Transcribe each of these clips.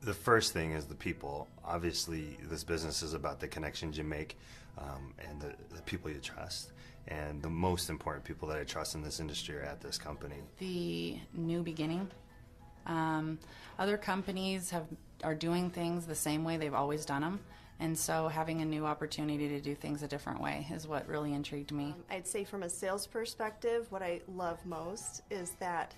The first thing is the people. Obviously, this business is about the connections you make and the people you trust. And the most important people that I trust in this industry are at this company. The new beginning. Other companies are doing things the same way they've always done them. And so having a new opportunity to do things a different way is what really intrigued me. I'd say from a sales perspective, what I love most is that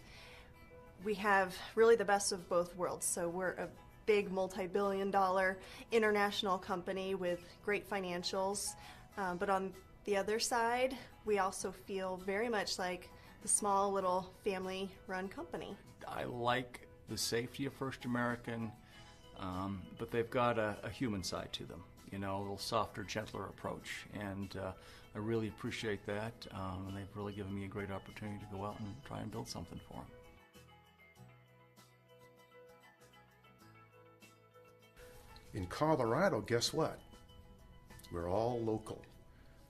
we have really the best of both worlds. So we're a big multi-billion-dollar international company with great financials, but on the other side, we also feel very much like the small little family-run company. I like the safety of First American, but they've got a human side to them, you know, a little softer, gentler approach, and I really appreciate that, and they've really given me a great opportunity to go out and try and build something for them. In Colorado, guess what? We're all local.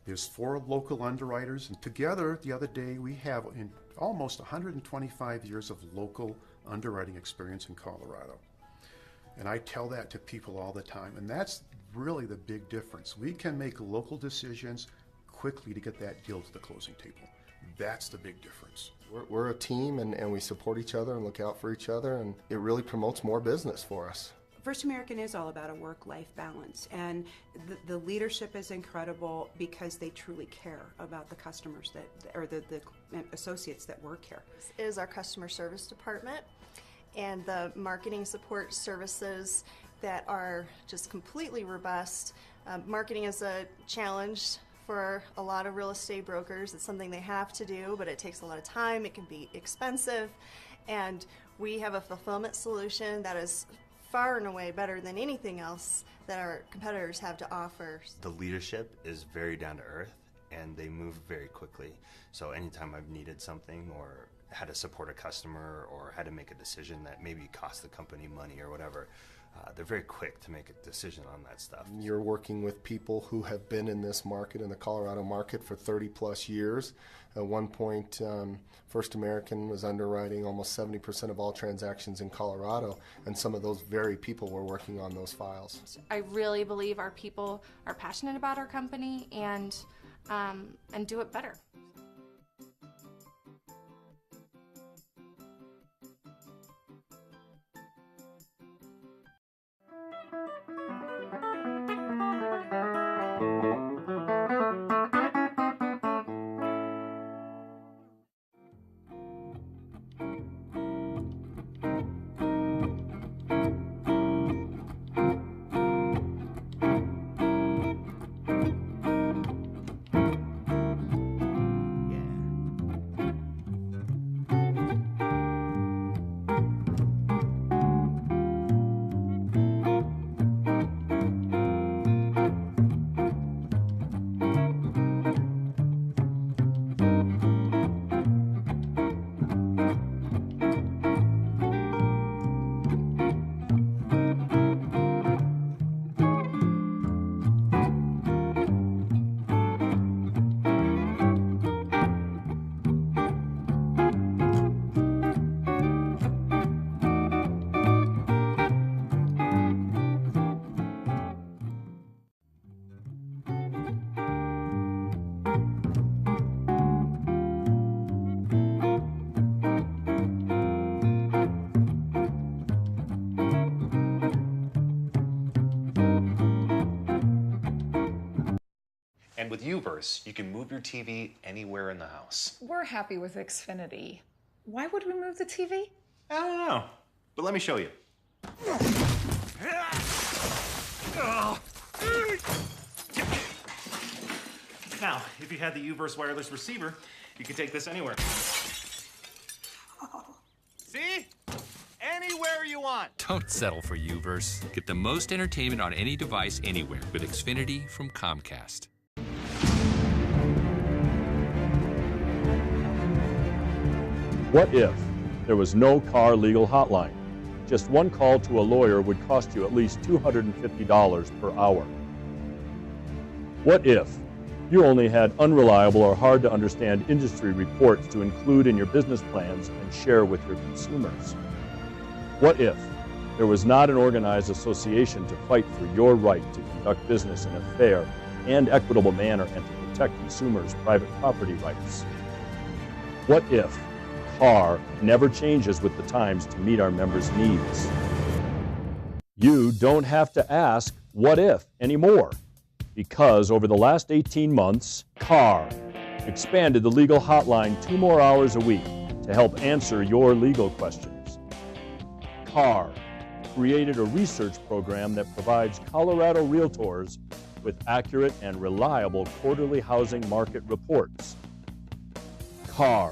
There's 4 local underwriters, and together the other day we have almost 125 years of local underwriting experience in Colorado. And I tell that to people all the time, and that's really the big difference. We can make local decisions quickly to get that deal to the closing table. That's the big difference. We're a team, and we support each other and look out for each other, and it really promotes more business for us. First American is all about a work-life balance, and the leadership is incredible because they truly care about the customers or the associates that work here. This is our customer service department, and the marketing support services that are just completely robust. Marketing is a challenge for a lot of real estate brokers. It's something they have to do, but it takes a lot of time. It can be expensive, and we have a fulfillment solution that is far and away better than anything else that our competitors have to offer. The leadership is very down to earth, and they move very quickly. So anytime I've needed something or had to support a customer or had to make a decision that maybe cost the company money or whatever, they're very quick to make a decision on that stuff. You're working with people who have been in this market, in the Colorado market, for 30 plus years. At one point, First American was underwriting almost 70% of all transactions in Colorado, and some of those very people were working on those files. I really believe our people are passionate about our company and do it better. And with Uverse, you can move your TV anywhere in the house. We're happy with Xfinity. Why would we move the TV? I don't know, but let me show you. Now, if you had the Uverse wireless receiver, you could take this anywhere. See? Anywhere you want. Don't settle for Uverse. Get the most entertainment on any device anywhere with Xfinity from Comcast. What if there was no car legal hotline? Just one call to a lawyer would cost you at least $250 per hour. What if you only had unreliable or hard to understand industry reports to include in your business plans and share with your consumers? What if there was not an organized association to fight for your right to conduct business in a fair and equitable manner and to protect consumers' private property rights. What if CAR never changes with the times to meet our members' needs? You don't have to ask what if anymore, because over the last 18 months, CAR expanded the legal hotline 2 more hours a week to help answer your legal questions. CAR created a research program that provides Colorado realtors with accurate and reliable quarterly housing market reports. CAR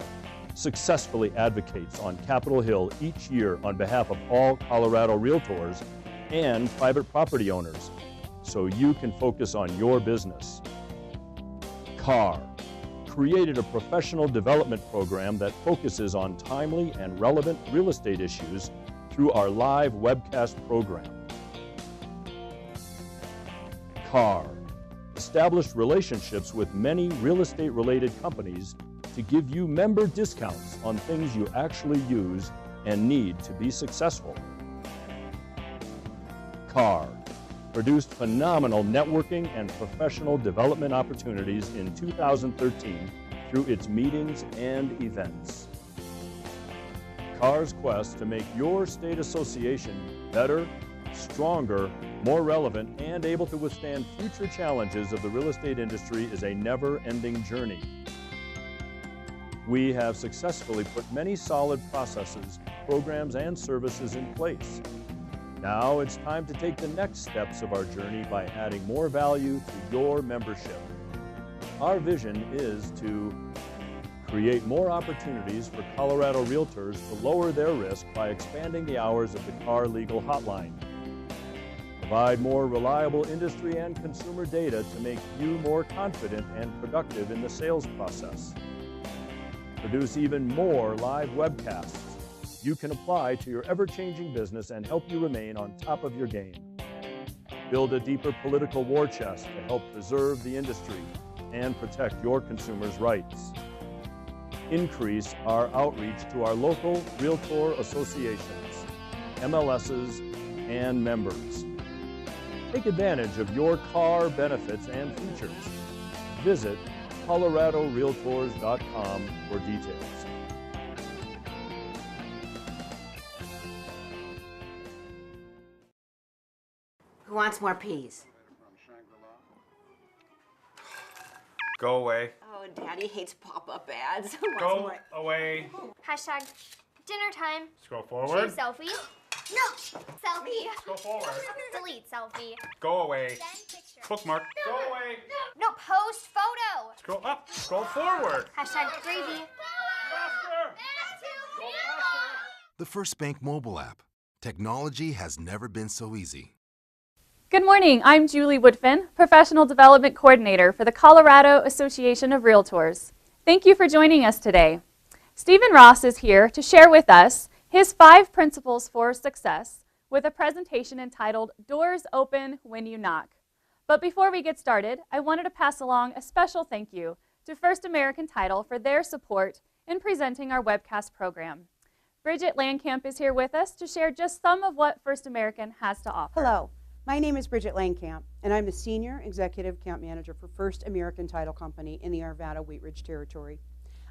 successfully advocates on Capitol Hill each year on behalf of all Colorado realtors and private property owners, so you can focus on your business. CAR created a professional development program that focuses on timely and relevant real estate issues through our live webcast program. CAR established relationships with many real estate-related companies to give you member discounts on things you actually use and need to be successful. CAR produced phenomenal networking and professional development opportunities in 2013 through its meetings and events. CAR's quest to make your state association better, stronger, more relevant, and able to withstand future challenges of the real estate industry is a never-ending journey. We have successfully put many solid processes, programs, and services in place. Now it's time to take the next steps of our journey by adding more value to your membership. Our vision is to create more opportunities for Colorado realtors to lower their risk by expanding the hours of the CAR Legal Hotline. Provide more reliable industry and consumer data to make you more confident and productive in the sales process. Produce even more live webcasts you can apply to your ever-changing business and help you remain on top of your game. Build a deeper political war chest to help preserve the industry and protect your consumers' rights. Increase our outreach to our local realtor associations, MLSs, and members. Take advantage of your CAR benefits and features. Visit coloradorealtors.com for details. Who wants more peas? Go away. Oh, Daddy hates pop-up ads. Who wants Go more? away. Hashtag dinner time. Scroll forward. Choose selfie. No. Selfie. Go forward. Delete selfie. Go away. Send picture. Bookmark. No. Go away. No, post photo. Scroll up. Scroll forward. Hashtag gravy. The First Bank mobile app. Technology has never been so easy. Good morning. I'm Julie Woodfin, Professional Development Coordinator for the Colorado Association of Realtors. Thank you for joining us today. Stephen Ross is here to share with us his 5 principles for success with a presentation entitled Doors Open When You Knock. But before we get started, I wanted to pass along a special thank you to First American Title for their support in presenting our webcast program. Bridget Landcamp is here with us to share just some of what First American has to offer. Hello, my name is Bridget Langkamp, and I'm the Senior Executive Account Manager for First American Title Company in the Arvada Wheat Ridge Territory.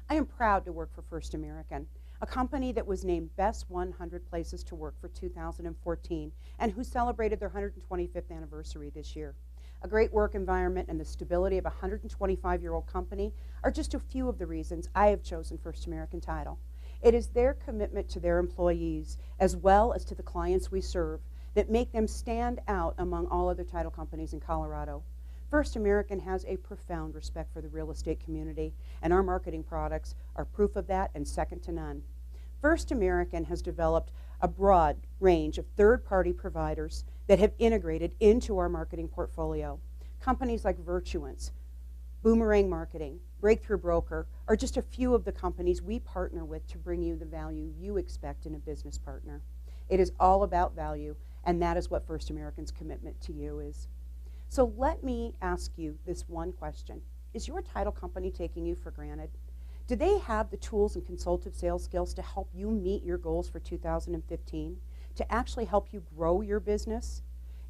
I am proud to work for First American, a company that was named Best 100 Places to Work for 2014 and who celebrated their 125th anniversary this year. A great work environment and the stability of a 125-year-old company are just a few of the reasons I have chosen First American Title. It is their commitment to their employees as well as to the clients we serve that make them stand out among all other title companies in Colorado. First American has a profound respect for the real estate community, and our marketing products are proof of that and second to none. First American has developed a broad range of third-party providers that have integrated into our marketing portfolio. Companies like Virtuance, Boomerang Marketing, Breakthrough Broker are just a few of the companies we partner with to bring you the value you expect in a business partner. It is all about value, and that is what First American's commitment to you is. So let me ask you this one question. Is your title company taking you for granted? Do they have the tools and consultative sales skills to help you meet your goals for 2015? to actually help you grow your business?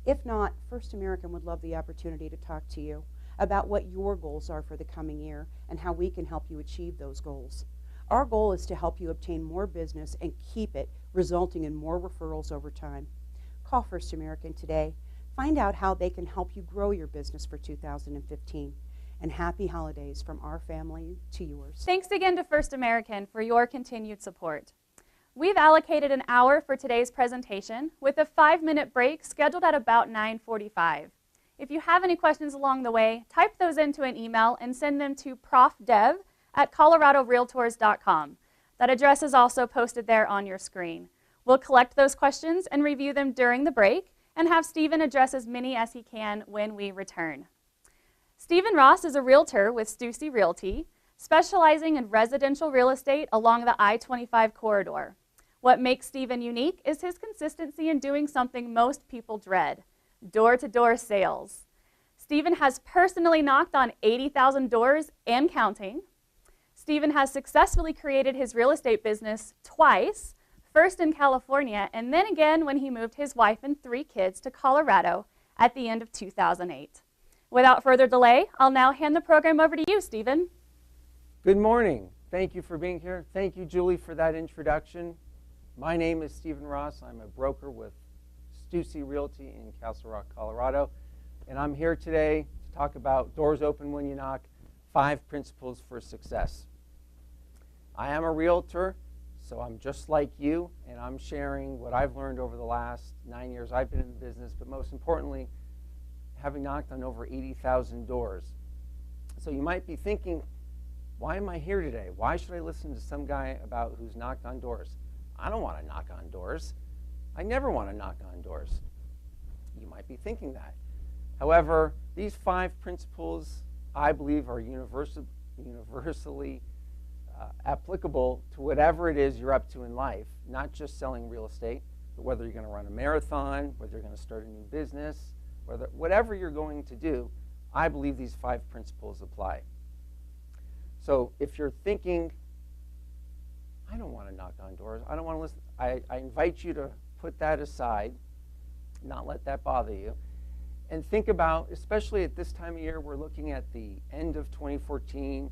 If not, First American would love the opportunity to talk to you about what your goals are for the coming year and how we can help you achieve those goals. Our goal is to help you obtain more business and keep it, resulting in more referrals over time. Call First American today. Find out how they can help you grow your business for 2015. And happy holidays from our family to yours. Thanks again to First American for your continued support. We've allocated an hour for today's presentation with a 5-minute break scheduled at about 9:45. If you have any questions along the way, type those into an email and send them to profdev@coloradorealtors.com. That address is also posted there on your screen. We'll collect those questions and review them during the break and have Stephen address as many as he can when we return. Stephen Ross is a realtor with Stussy Realty, specializing in residential real estate along the I-25 corridor. What makes Stephen unique is his consistency in doing something most people dread: door-to-door sales. Stephen has personally knocked on 80,000 doors and counting. Stephen has successfully created his real estate business twice, first in California and then again when he moved his wife and 3 kids to Colorado at the end of 2008. Without further delay, I'll now hand the program over to you, Stephen. Good morning. Thank you for being here. Thank you, Julie, for that introduction. My name is Stephen Ross. I'm a broker with Stussy Realty in Castle Rock, Colorado. And I'm here today to talk about doors open when you knock, 5 principles for success. I am a realtor, so I'm just like you, and I'm sharing what I've learned over the last 9 years I've been in the business, but most importantly, having knocked on over 80,000 doors. So you might be thinking, why am I here today? Why should I listen to some guy about who's knocked on doors? I don't want to knock on doors. I never want to knock on doors. You might be thinking that. However, these 5 principles, I believe, are universally applicable to whatever it is you're up to in life, not just selling real estate, but whether you're going to run a marathon, whether you're going to start a new business, whatever you're going to do, I believe these 5 principles apply. So if you're thinking, I don't want to knock on doors, I don't want to listen, I invite you to put that aside, not let that bother you, and think about, especially at this time of year, we're looking at the end of 2014,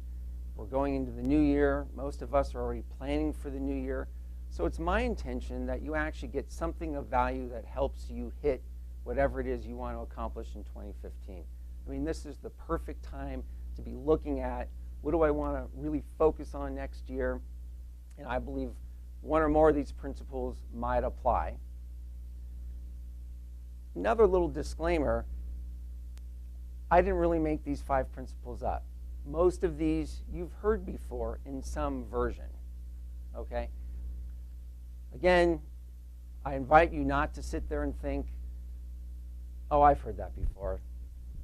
we're going into the new year, most of us are already planning for the new year, so it's my intention that you actually get something of value that helps you hit whatever it is you want to accomplish in 2015. I mean, this is the perfect time to be looking at what do I want to really focus on next year, and I believe one or more of these principles might apply. Another little disclaimer, I didn't really make these 5 principles up. Most of these you've heard before in some version, okay? Again, I invite you not to sit there and think, oh, I've heard that before.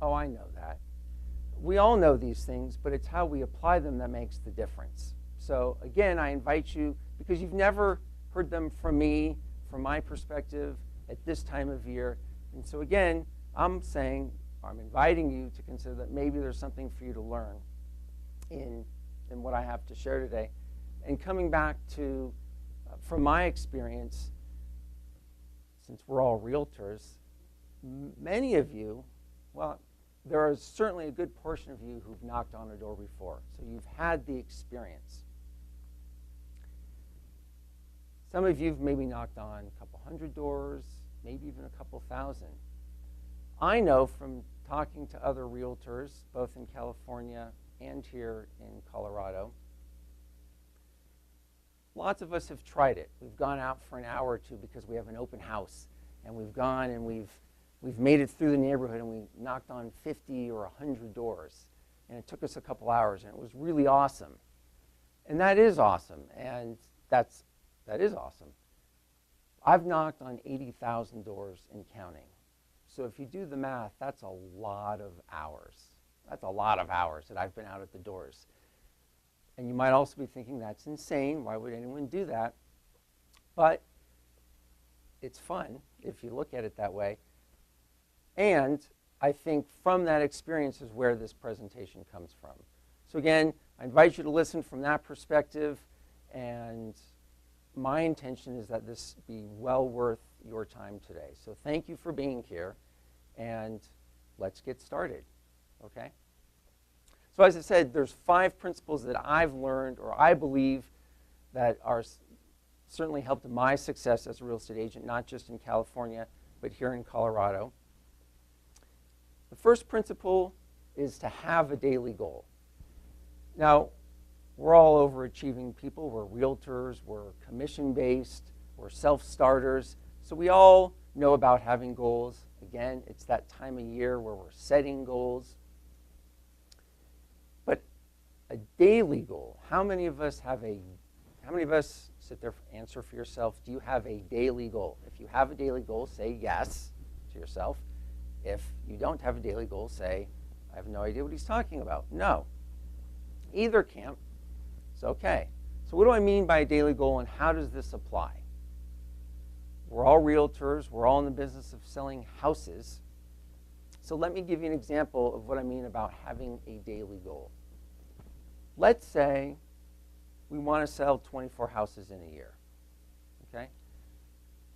Oh, I know that. We all know these things, but it's how we apply them that makes the difference. So again, I invite you, because you've never heard them from me, from my perspective, at this time of year. And so again, I'm inviting you to consider that maybe there's something for you to learn in what I have to share today. And coming back to, from my experience, since we're all realtors, many of you, well, there is certainly a good portion of you who've knocked on a door before. So you've had the experience. Some of you have maybe knocked on a couple hundred doors, maybe even a couple thousand. I know from talking to other realtors, both in California and here in Colorado, lots of us have tried it. We've gone out for an hour or two because we have an open house, and we've gone and we've made it through the neighborhood, and we knocked on 50 or 100 doors, and it took us a couple hours, and it was really awesome. And that is awesome, and that is awesome. I've knocked on 80,000 doors and counting. So if you do the math, that's a lot of hours. That's a lot of hours that I've been out at the doors. And you might also be thinking, that's insane. Why would anyone do that? But it's fun if you look at it that way. And I think from that experience is where this presentation comes from. So again, I invite you to listen from that perspective, and my intention is that this be well worth your time today. So thank you for being here, and let's get started, okay? So as I said, there's 5 principles that I've learned, or I believe, that are certainly helped my success as a real estate agent, not just in California, but here in Colorado. The first principle is to have a daily goal. Now, we're all overachieving people. We're realtors, we're commission-based, we're self-starters. So we all know about having goals. Again, it's that time of year where we're setting goals. But a daily goal, how many of us sit there, answer for yourself, do you have a daily goal? If you have a daily goal, say yes to yourself. If you don't have a daily goal, say, I have no idea what he's talking about. No. Either camp. It's okay. So what do I mean by a daily goal, and how does this apply? We're all realtors. We're all in the business of selling houses. So let me give you an example of what I mean about having a daily goal. Let's say we want to sell 24 houses in a year. Okay?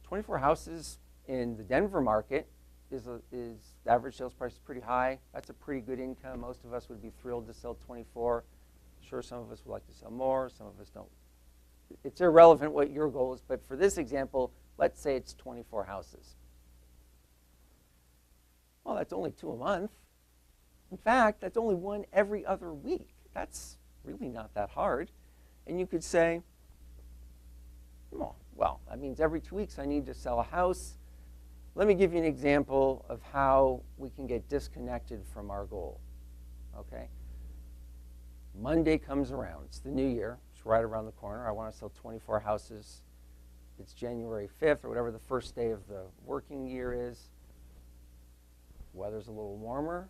24 houses in the Denver market is the average sales price is pretty high. That's a pretty good income. Most of us would be thrilled to sell 24. Sure, some of us would like to sell more. Some of us don't. It's irrelevant what your goal is, but for this example, let's say it's 24 houses. Well, that's only 2 a month. In fact, that's only 1 every other week. That's really not that hard. And you could say, well, that means every 2 weeks I need to sell a house. Let me give you an example of how we can get disconnected from our goal. Okay? Monday comes around. It's the new year. It's right around the corner. I want to sell 24 houses. It's January 5th or whatever the first day of the working year is. Weather's a little warmer.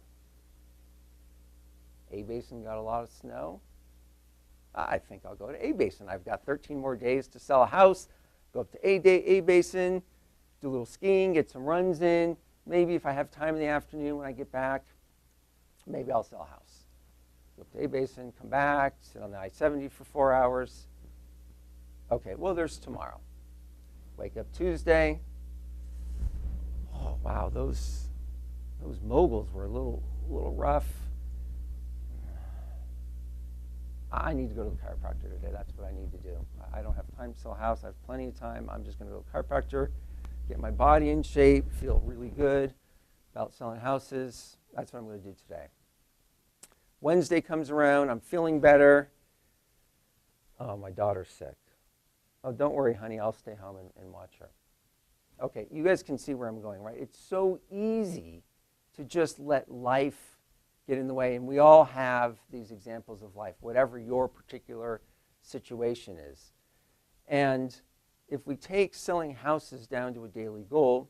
A-Basin got a lot of snow. I think I'll go to A-Basin. I've got 13 more days to sell a house. Go up to A-Basin, do a little skiing, get some runs in. Maybe if I have time in the afternoon when I get back, maybe I'll sell a house. Go up to A-Basin, come back, sit on the I-70 for 4 hours. Okay, well, there's tomorrow. Wake up Tuesday. Oh, wow, those moguls were a little rough. I need to go to the chiropractor today. That's what I need to do. I don't have time to sell a house. I have plenty of time. I'm just going to go to the chiropractor, get my body in shape, feel really good about selling houses. That's what I'm going to do today. Wednesday comes around. I'm feeling better. Oh, my daughter's sick. Oh, don't worry, honey. I'll stay home and watch her. Okay, you guys can see where I'm going, right? It's so easy to just let life get in the way. And we all have these examples of life, whatever your particular situation is. And if we take selling houses down to a daily goal,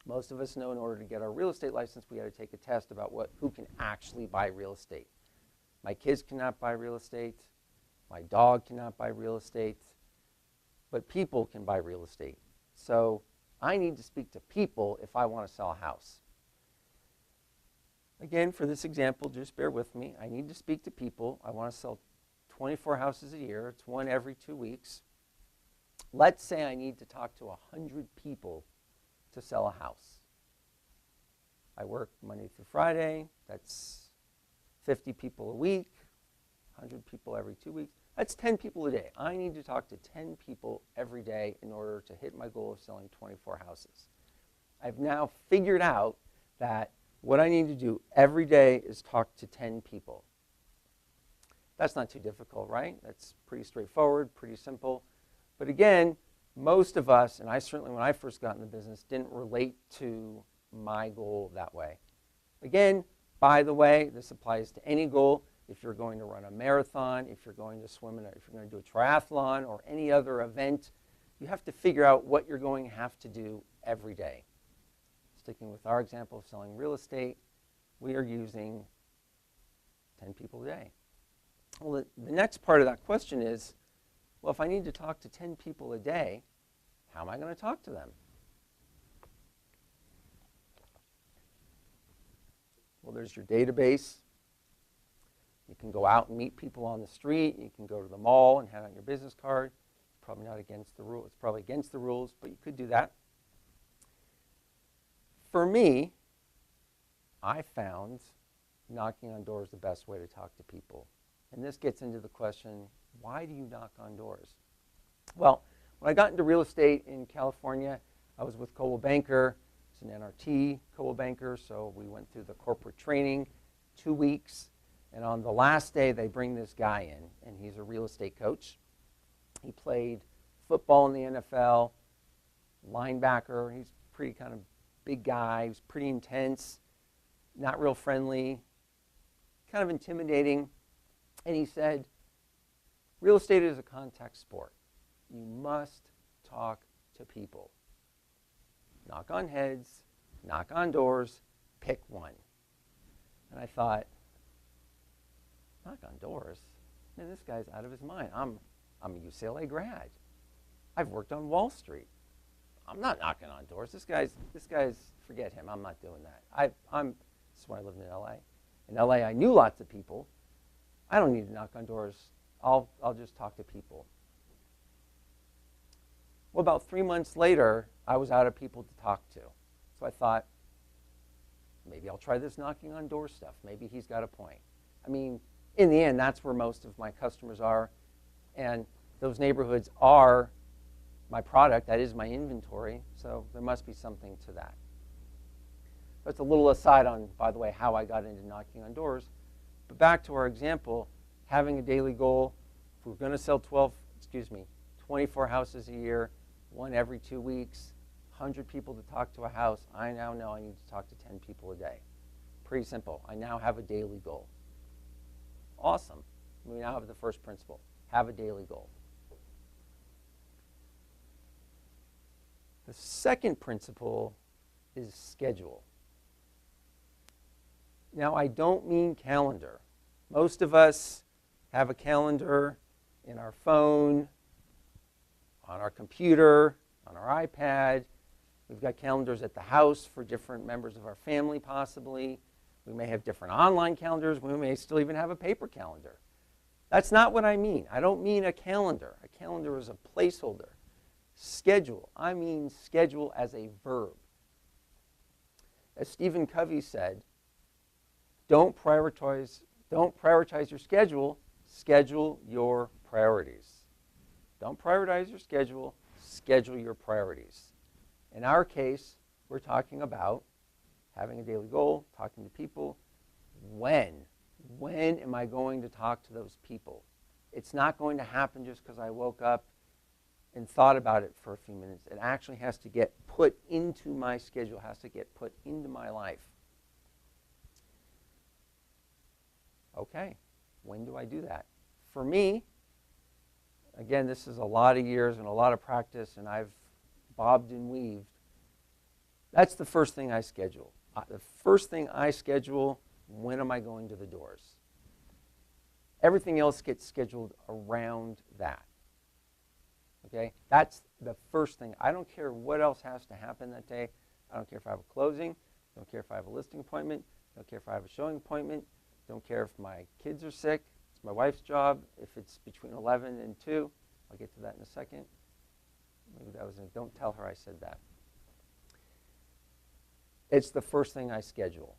most of us know in order to get our real estate license, we got to take a test about who can actually buy real estate. My kids cannot buy real estate. My dog cannot buy real estate. But people can buy real estate. So I need to speak to people if I want to sell a house. Again, for this example, just bear with me. I need to speak to people. I want to sell 24 houses a year. It's 1 every 2 weeks. Let's say I need to talk to 100 people to sell a house. I work Monday through Friday. That's 50 people a week, 100 people every 2 weeks. That's 10 people a day. I need to talk to 10 people every day in order to hit my goal of selling 24 houses. I've now figured out that what I need to do every day is talk to 10 people. That's not too difficult, right? That's pretty straightforward, pretty simple. But again, most of us, and I certainly when I first got in the business, didn't relate to my goal that way. Again, by the way, this applies to any goal. If you're going to run a marathon, if you're going to swim, if you're going to do a triathlon or any other event, you have to figure out what you're going to have to do every day. Sticking with our example of selling real estate, we are using 10 people a day. Well, the next part of that question is, well, if I need to talk to 10 people a day, how am I going to talk to them? Well, there's your database. You can go out and meet people on the street. You can go to the mall and hand out your business card. Probably not against the rules. It's probably against the rules, but you could do that. For me, I found knocking on doors the best way to talk to people. And this gets into the question, why do you knock on doors? Well, when I got into real estate in California, I was with Coldwell Banker. It's an NRT Coldwell Banker, so we went through the corporate training, 2 weeks. And on the last day, they bring this guy in, and he's a real estate coach. He played football in the NFL, linebacker. He's pretty kind of big guy. He's pretty intense, not real friendly, kind of intimidating. And he said, real estate is a contact sport. You must talk to people. Knock on heads, knock on doors, pick one. And I thought, knock on doors? Man, this guy's out of his mind. I'm a UCLA grad. I've worked on Wall Street. I'm not knocking on doors. This guy's, forget him. I'm not doing that. This is when I lived in LA. In LA, I knew lots of people. I don't need to knock on doors. I'll just talk to people. Well, about 3 months later, I was out of people to talk to. So I thought, maybe I'll try this knocking on door stuff. Maybe he's got a point. I mean, in the end, that's where most of my customers are. And those neighborhoods are my product. That is my inventory. So there must be something to that. That's a little aside on, by the way, how I got into knocking on doors. But back to our example, having a daily goal. If we're going to sell 24 houses a year, one every 2 weeks, 100 people to talk to a house, I now know I need to talk to 10 people a day. Pretty simple. I now have a daily goal. Awesome. We now have the first principle. Have a daily goal. The second principle is schedule. Now, I don't mean calendar. Most of us have a calendar in our phone, on our computer, on our iPad. We've got calendars at the house for different members of our family, possibly. We may have different online calendars. We may still even have a paper calendar. That's not what I mean. I don't mean a calendar. A calendar is a placeholder. Schedule. I mean schedule as a verb. As Stephen Covey said, don't prioritize your schedule, schedule your priorities. Don't prioritize your schedule, schedule your priorities. In our case, we're talking about having a daily goal, talking to people. When am I going to talk to those people? It's not going to happen just because I woke up and thought about it for a few minutes. It actually has to get put into my schedule, has to get put into my life. Okay, when do I do that? For me, again, this is a lot of years and a lot of practice, and I've bobbed and weaved. That's the first thing I schedule. The first thing I schedule, when am I going to the doors? Everything else gets scheduled around that. Okay? That's the first thing. I don't care what else has to happen that day. I don't care if I have a closing. I don't care if I have a listing appointment. I don't care if I have a showing appointment. I don't care if my kids are sick. It's my wife's job. If it's between 11 and 2, I'll get to that in a second. Maybe that was don't tell her I said that. It's the first thing I schedule.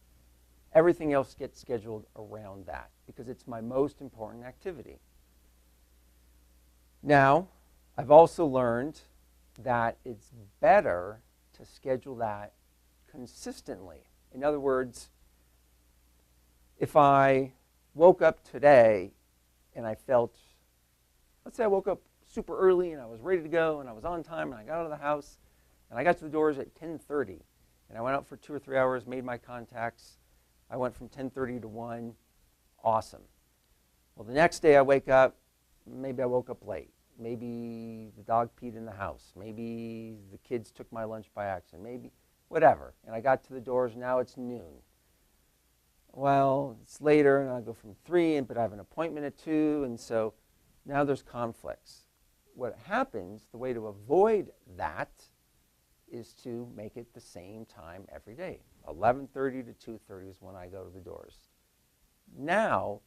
Everything else gets scheduled around that because it's my most important activity. Now, I've also learned that it's better to schedule that consistently. In other words, if I woke up today and I felt, let's say I woke up super early and I was ready to go and I was on time and I got out of the house and I got to the doors at 10:30 and I went out for 2 or 3 hours, made my contacts. I went from 10:30 to 1. Awesome. Well, the next day I wake up, maybe I woke up late. Maybe the dog peed in the house. Maybe the kids took my lunch by accident. Maybe whatever. And I got to the doors, now it's noon. Well, it's later, and I go from 3, but I have an appointment at 2, and so now there's conflicts. What happens, the way to avoid that is to make it the same time every day. 11:30 to 2:30 is when I go to the doors. Now,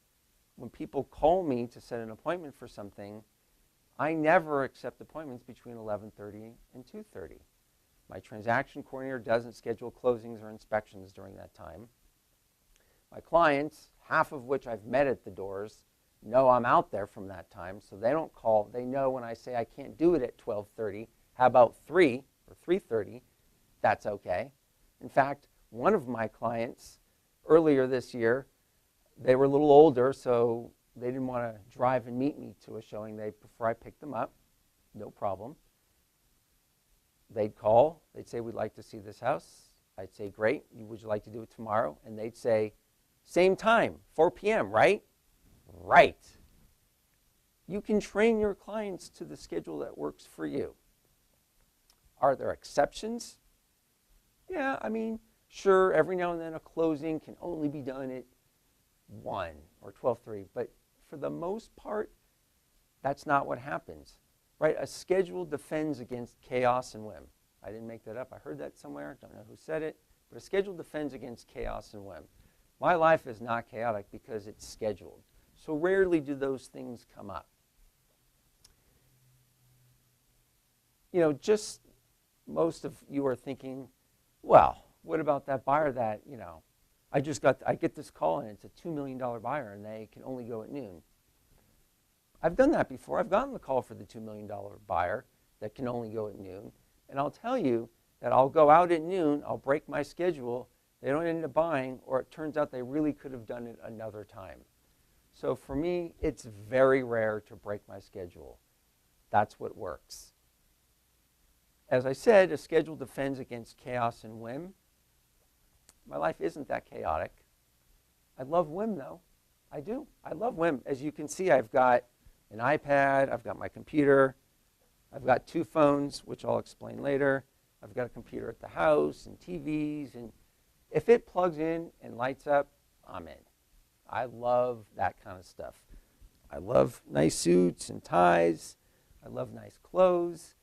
when people call me to set an appointment for something, I never accept appointments between 11:30 and 2:30. My transaction coordinator doesn't schedule closings or inspections during that time. My clients, half of which I've met at the doors, know I'm out there from that time, so they don't call. They know when I say I can't do it at 12:30, how about 3 or 3:30? That's okay. In fact, one of my clients earlier this year, they were a little older, so they didn't want to drive and meet me to a showing. They prefer I pick them up. No problem. They'd call. They'd say, we'd like to see this house. I'd say, great. Would you like to do it tomorrow? And they'd say, same time, 4 p.m., right? Right. You can train your clients to the schedule that works for you. Are there exceptions? Yeah, I mean, sure, every now and then a closing can only be done at 1 or 12:30, but for the most part, that's not what happens, right? A schedule defends against chaos and whim. I didn't make that up. I heard that somewhere. Don't know who said it, but a schedule defends against chaos and whim. My life is not chaotic because it's scheduled. So rarely do those things come up. You know, just most of you are thinking, well, what about that buyer that, you know, I get this call and it's a $2 million buyer and they can only go at noon. I've done that before. I've gotten the call for the $2 million buyer that can only go at noon. And I'll tell you that I'll go out at noon, I'll break my schedule, they don't end up buying, or it turns out they really could have done it another time. So for me, it's very rare to break my schedule. That's what works. As I said, a schedule defends against chaos and whim. My life isn't that chaotic. I love whim, though. I do. I love whim. As you can see, I've got an iPad, I've got my computer, I've got 2 phones, which I'll explain later. I've got a computer at the house and TVs, and if it plugs in and lights up, I'm in. I love that kind of stuff. I love nice suits and ties. I love nice clothes.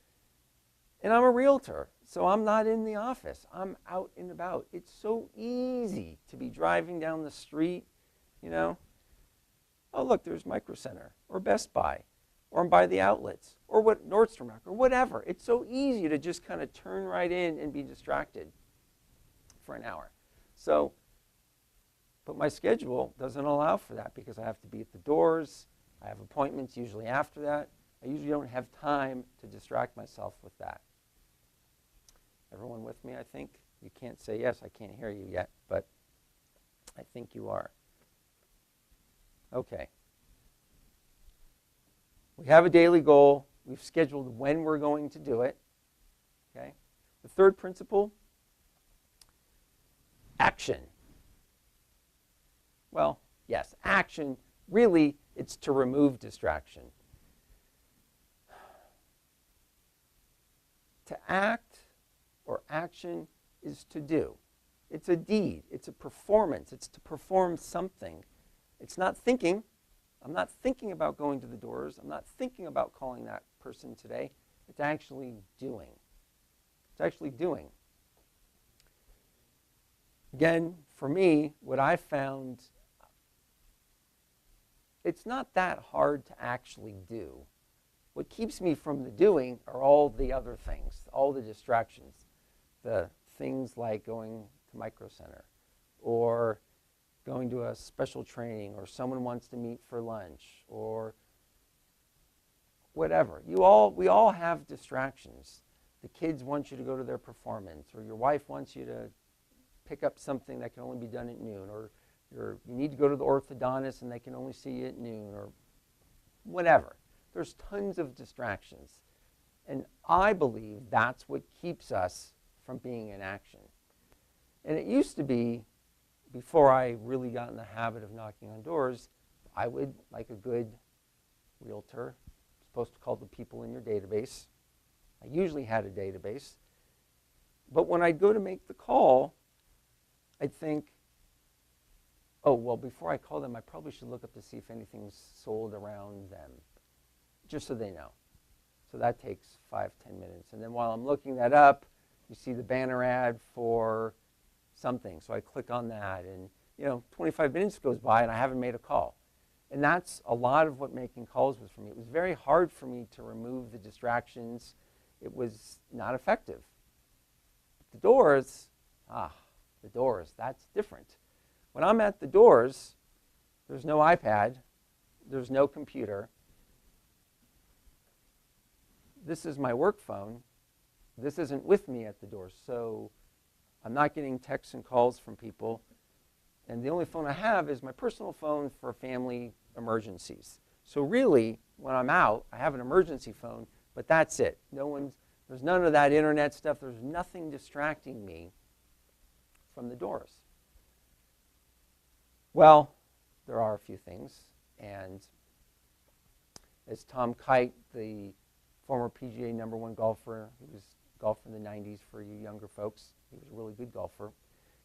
And I'm a realtor, so I'm not in the office. I'm out and about. It's so easy to be driving down the street, you know. Oh, look, there's Micro Center or Best Buy, or I'm by the outlets, or what Nordstrom Rack, or whatever. It's so easy to just kind of turn right in and be distracted for an hour. So, but my schedule doesn't allow for that because I have to be at the doors. I have appointments usually after that. I usually don't have time to distract myself with that. Everyone with me, I think? You can't say yes, I can't hear you yet, but I think you are. Okay. We have a daily goal. We've scheduled when we're going to do it. Okay. The third principle, action. Well, yes, action. Really, it's to remove distraction. To act or action is to do. It's a deed. It's a performance. It's to perform something. It's not thinking. I'm not thinking about going to the doors. I'm not thinking about calling that person today. It's actually doing. It's actually doing. Again, for me, what I found, it's not that hard to actually do. What keeps me from the doing are all the other things, all the distractions. The things like going to Micro Center or going to a special training, or someone wants to meet for lunch, or whatever. We all have distractions. The kids want you to go to their performance, or your wife wants you to pick up something that can only be done at noon, or you need to go to the orthodontist and they can only see you at noon, or whatever. There's tons of distractions. And I believe that's what keeps us from being in action. And it used to be, before I really got in the habit of knocking on doors, I would, like a good realtor, supposed to call the people in your database. I usually had a database. But when I'd go to make the call, I'd think, oh, well, before I call them, I probably should look up to see if anything's sold around them, just so they know. So that takes 5-10 minutes. And then while I'm looking that up, you see the banner ad for something. So I click on that, and 25 minutes goes by and I haven't made a call. And that's a lot of what making calls was for me. It was very hard for me to remove the distractions. It was not effective. the doors, that's different. When I'm at the doors, there's no iPad, there's no computer. This is my work phone. This isn't with me at the door, so I'm not getting texts and calls from people. And the only phone I have is my personal phone for family emergencies. So really, when I'm out, I have an emergency phone, but that's it. There's none of that internet stuff. There's nothing distracting me from the doors. Well, there are a few things. And as Tom Kite, the former PGA #1 golfer, he was golfing in the 90s for you younger folks. He was a really good golfer.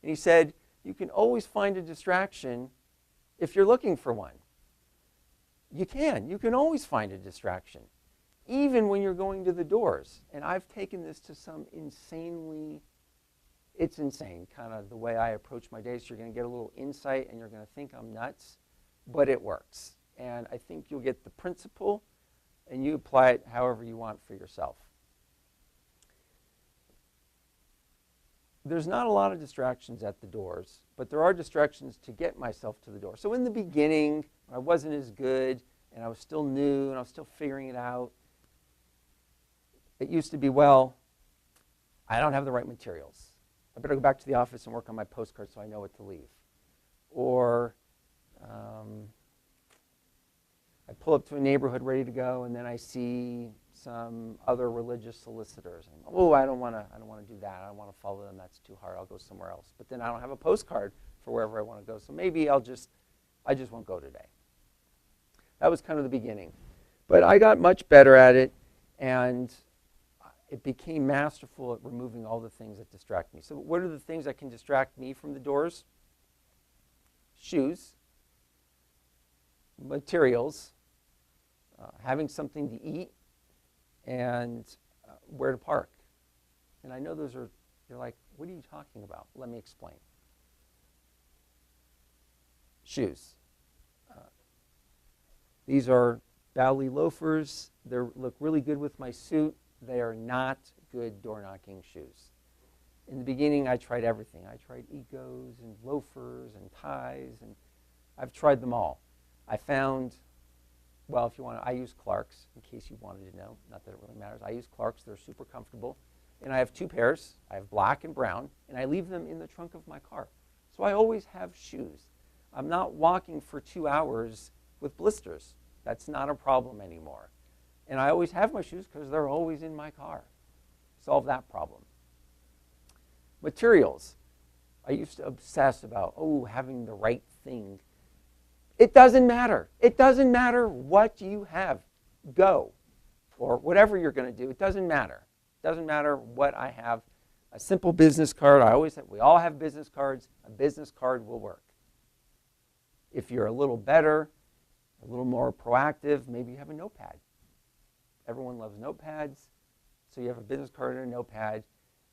And he said, you can always find a distraction if you're looking for one. You can always find a distraction, even when you're going to the doors. And I've taken this to some it's insane, kind of the way I approach my days. You're going to get a little insight and you're going to think I'm nuts, but it works. And I think you'll get the principle and you apply it however you want for yourself. There's not a lot of distractions at the doors, but there are distractions to get myself to the door. So in the beginning, I wasn't as good, and I was still new, and I was still figuring it out. It used to be, well, I don't have the right materials. I better go back to the office and work on my postcard so I know what to leave. Or I pull up to a neighborhood ready to go, and then I see some other religious solicitors. And, I don't want to do that. I don't want to follow them. That's too hard. I'll go somewhere else. But then I don't have a postcard for wherever I want to go. So maybe I just won't go today. That was kind of the beginning. But I got much better at it, and it became masterful at removing all the things that distract me. So what are the things that can distract me from the doors? Shoes, materials, having something to eat, and where to park. And I know you're like, what are you talking about? Let me explain. Shoes. These are Bally loafers. They look really good with my suit. They are not good door-knocking shoes. In the beginning, I tried everything. I tried Ecos and loafers and ties, and I've tried them all. I found, well, if you want to, I use Clarks, in case you wanted to know. Not that it really matters. I use Clarks. They're super comfortable. And I have 2 pairs. I have black and brown, and I leave them in the trunk of my car. So I always have shoes. I'm not walking for 2 hours with blisters. That's not a problem anymore. And I always have my shoes because they're always in my car. Solve that problem. Materials. I used to obsess about, having the right thing. It doesn't matter. It doesn't matter what you have. Go. Or whatever you're going to do. It doesn't matter. It doesn't matter what I have. A simple business card. We all have business cards. A business card will work. If you're a little better, a little more proactive, maybe you have a notepad. Everyone loves notepads. So you have a business card and a notepad.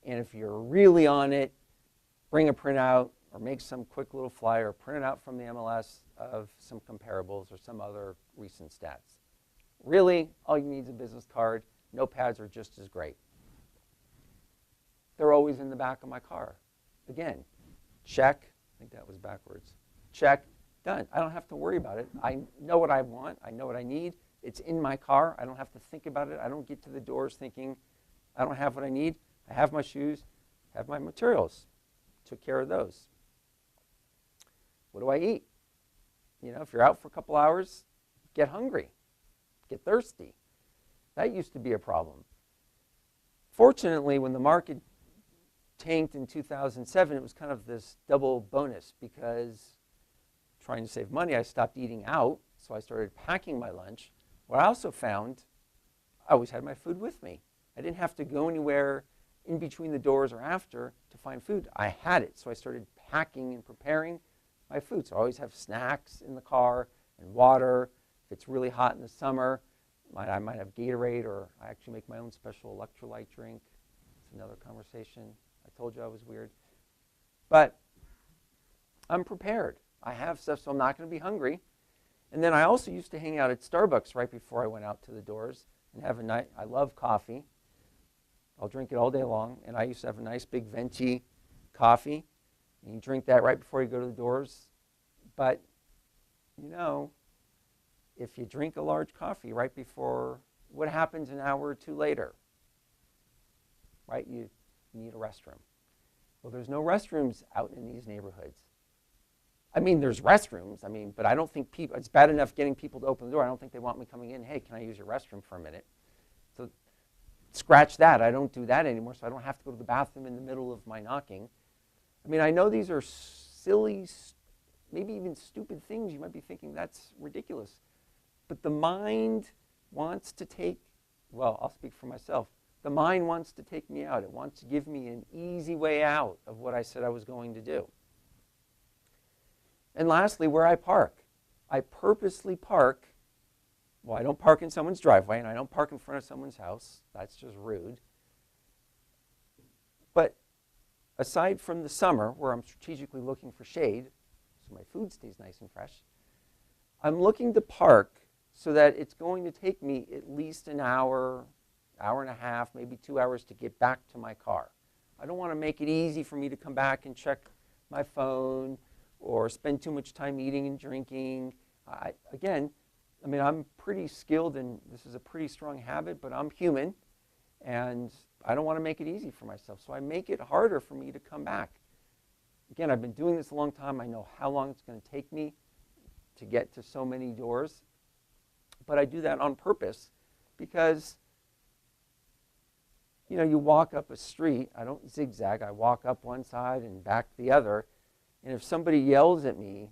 And if you're really on it, bring a printout or make some quick little flyer, print it out from the MLS of some comparables or some other recent stats. Really, all you need is a business card. Notepads are just as great. They're always in the back of my car. Again, check. I think that was backwards. Check. Done. I don't have to worry about it. I know what I want. I know what I need. It's in my car. I don't have to think about it. I don't get to the doors thinking, I don't have what I need. I have my shoes, have my materials. Took care of those. What do I eat? If you're out for a couple hours, get hungry, get thirsty. That used to be a problem. Fortunately, when the market tanked in 2007, it was kind of this double bonus because trying to save money, I stopped eating out, so I started packing my lunch. What I also found, I always had my food with me. I didn't have to go anywhere in between the doors or after to find food. I had it, so I started packing and preparing my food. So I always have snacks in the car and water. If it's really hot in the summer, I might have Gatorade, or I actually make my own special electrolyte drink. It's another conversation. I told you I was weird. But I'm prepared. I have stuff, so I'm not going to be hungry. And then I also used to hang out at Starbucks right before I went out to the doors and have a night. I love coffee. I'll drink it all day long. And I used to have a nice big venti coffee. And you drink that right before you go to the doors. But, you know, if you drink a large coffee right before, what happens an hour or two later? Right? You need a restroom. Well, there's no restrooms out in these neighborhoods. I mean, there's restrooms, but I don't think people, it's bad enough getting people to open the door. I don't think they want me coming in, hey, can I use your restroom for a minute? So scratch that. I don't do that anymore, so I don't have to go to the bathroom in the middle of my knocking. I mean, I know these are silly, maybe even stupid things. You might be thinking that's ridiculous. But the mind wants to take, well, I'll speak for myself. The mind wants to take me out. It wants to give me an easy way out of what I said I was going to do. And lastly, where I park. I purposely park, well, I don't park in someone's driveway, and I don't park in front of someone's house. That's just rude. But aside from the summer, where I'm strategically looking for shade, so my food stays nice and fresh, I'm looking to park so that it's going to take me at least an hour, hour and a half, maybe 2 hours to get back to my car. I don't want to make it easy for me to come back and check my phone or spend too much time eating and drinking. I'm pretty skilled, and this is a pretty strong habit, but I'm human, and I don't want to make it easy for myself. So I make it harder for me to come back. Again, I've been doing this a long time. I know how long it's going to take me to get to so many doors. But I do that on purpose because, you know, you walk up a street. I don't zigzag. I walk up one side and back the other. And if somebody yells at me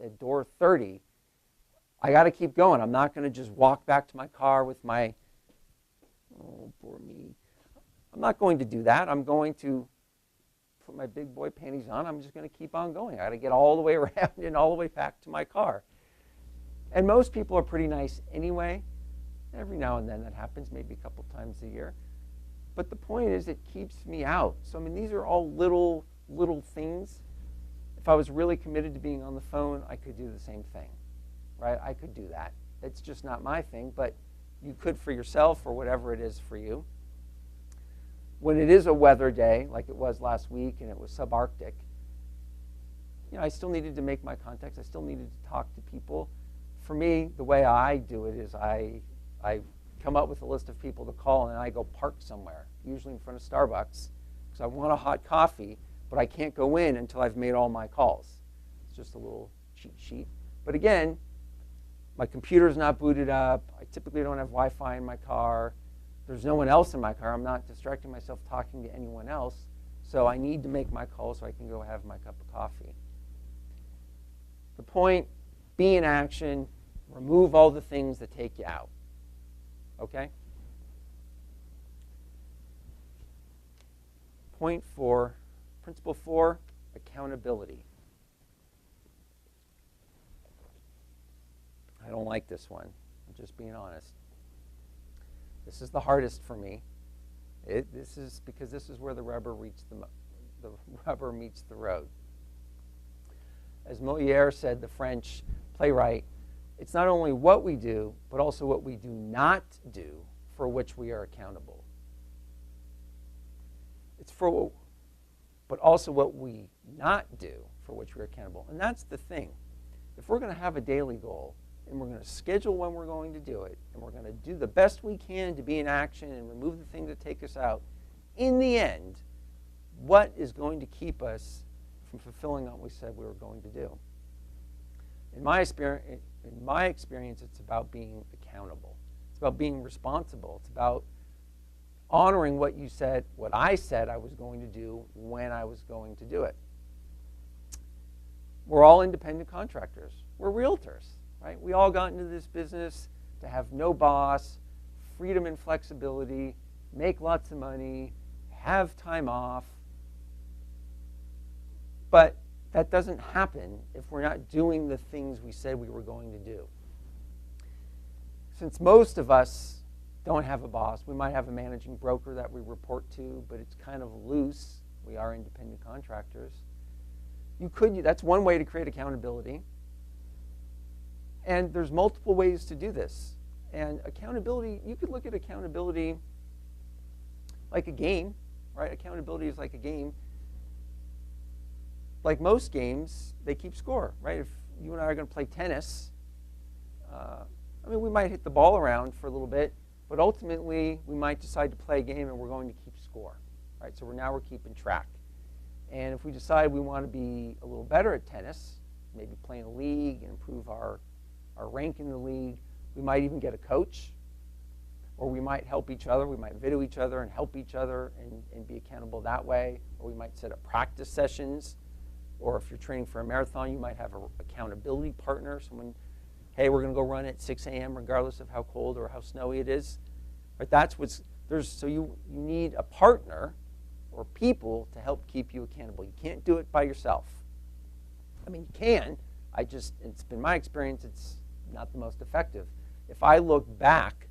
at door 30, I got to keep going. I'm not going to just walk back to my car with my, oh, poor me. I'm not going to do that. I'm going to put my big boy panties on. I'm just going to keep on going. I got to get all the way around and all the way back to my car. And most people are pretty nice anyway. Every now and then that happens, maybe a couple times a year. But the point is it keeps me out. So, I mean, these are all little things. If I was really committed to being on the phone, I could do the same thing, right? I could do that. It's just not my thing, but you could for yourself or whatever it is for you. When it is a weather day, like it was last week and it was subarctic, you know, I still needed to make my contacts. I still needed to talk to people. For me, the way I do it is I come up with a list of people to call and I go park somewhere, usually in front of Starbucks, because I want a hot coffee, but I can't go in until I've made all my calls. It's just a little cheat sheet. But again, my computer's not booted up. I typically don't have Wi-Fi in my car. There's no one else in my car. I'm not distracting myself talking to anyone else. So I need to make my call so I can go have my cup of coffee. The point, be in action, remove all the things that take you out. Okay? Point 4, principle 4, accountability. I don't like this one. I'm just being honest. This is the hardest for me. This is because this is where the rubber meets the road. As Molière said, the French playwright, it's not only what we do, but also what we do not do for which we are accountable. It's for, but also what we not do for which we're accountable. And that's the thing. If we're going to have a daily goal, and we're going to schedule when we're going to do it, and we're going to do the best we can to be in action and remove the things that take us out, in the end, what is going to keep us from fulfilling what we said we were going to do? In my experience, it's about being accountable. It's about being responsible. It's about honoring what you said, what I said I was going to do when I was going to do it. We're all independent contractors. We're realtors, right? We all got into this business to have no boss, freedom and flexibility, make lots of money, have time off. But that doesn't happen if we're not doing the things we said we were going to do. Since most of us don't have a boss, we might have a managing broker that we report to, but it's kind of loose. We are independent contractors. That's one way to create accountability. And there's multiple ways to do this. And accountability, you could look at accountability like a game, right? Accountability is like a game. Like most games, they keep score, right? If you and I are going to play tennis, I mean, we might hit the ball around for a little bit, but ultimately we might decide to play a game and we're going to keep score, right? So we're keeping track. And if we decide we want to be a little better at tennis, maybe play in a league and improve our rank in the league, we might even get a coach, or we might help each other. We might video each other and help each other and be accountable that way. Or we might set up practice sessions. Or if you're training for a marathon, you might have an accountability partner, someone, hey, we're going to go run at 6 a.m. regardless of how cold or how snowy it is. Right? That's what's there's. So you need a partner or people to help keep you accountable. You can't do it by yourself. I mean, you can. It's been my experience, it's not the most effective. If I look back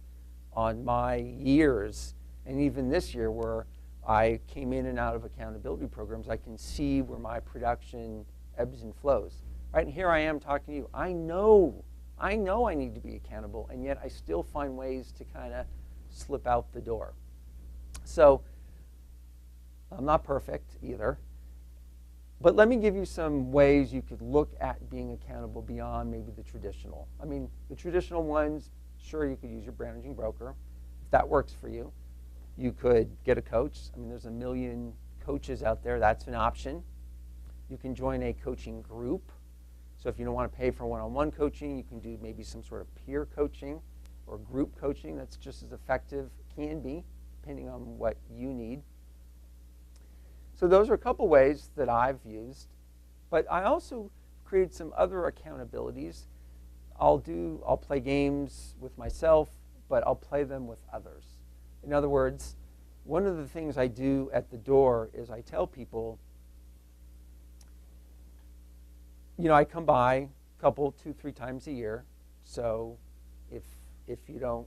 on my years, and even this year where I came in and out of accountability programs, I can see where my production ebbs and flows. Right? And here I am talking to you. I know I need to be accountable, and yet I still find ways to kind of slip out the door. So I'm not perfect either. But let me give you some ways you could look at being accountable beyond maybe the traditional. I mean, the traditional ones, sure, you could use your managing broker. If that works for you, you could get a coach. I mean, there's a million coaches out there. That's an option. You can join a coaching group. So if you don't want to pay for one-on-one coaching, you can do maybe some sort of peer coaching or group coaching. That's just as effective, can be, depending on what you need. So those are a couple ways that I've used. But I also created some other accountabilities. I'll play games with myself, but I'll play them with others. In other words, one of the things I do at the door is I tell people, I come by a couple, 2-3 times a year. So if you don't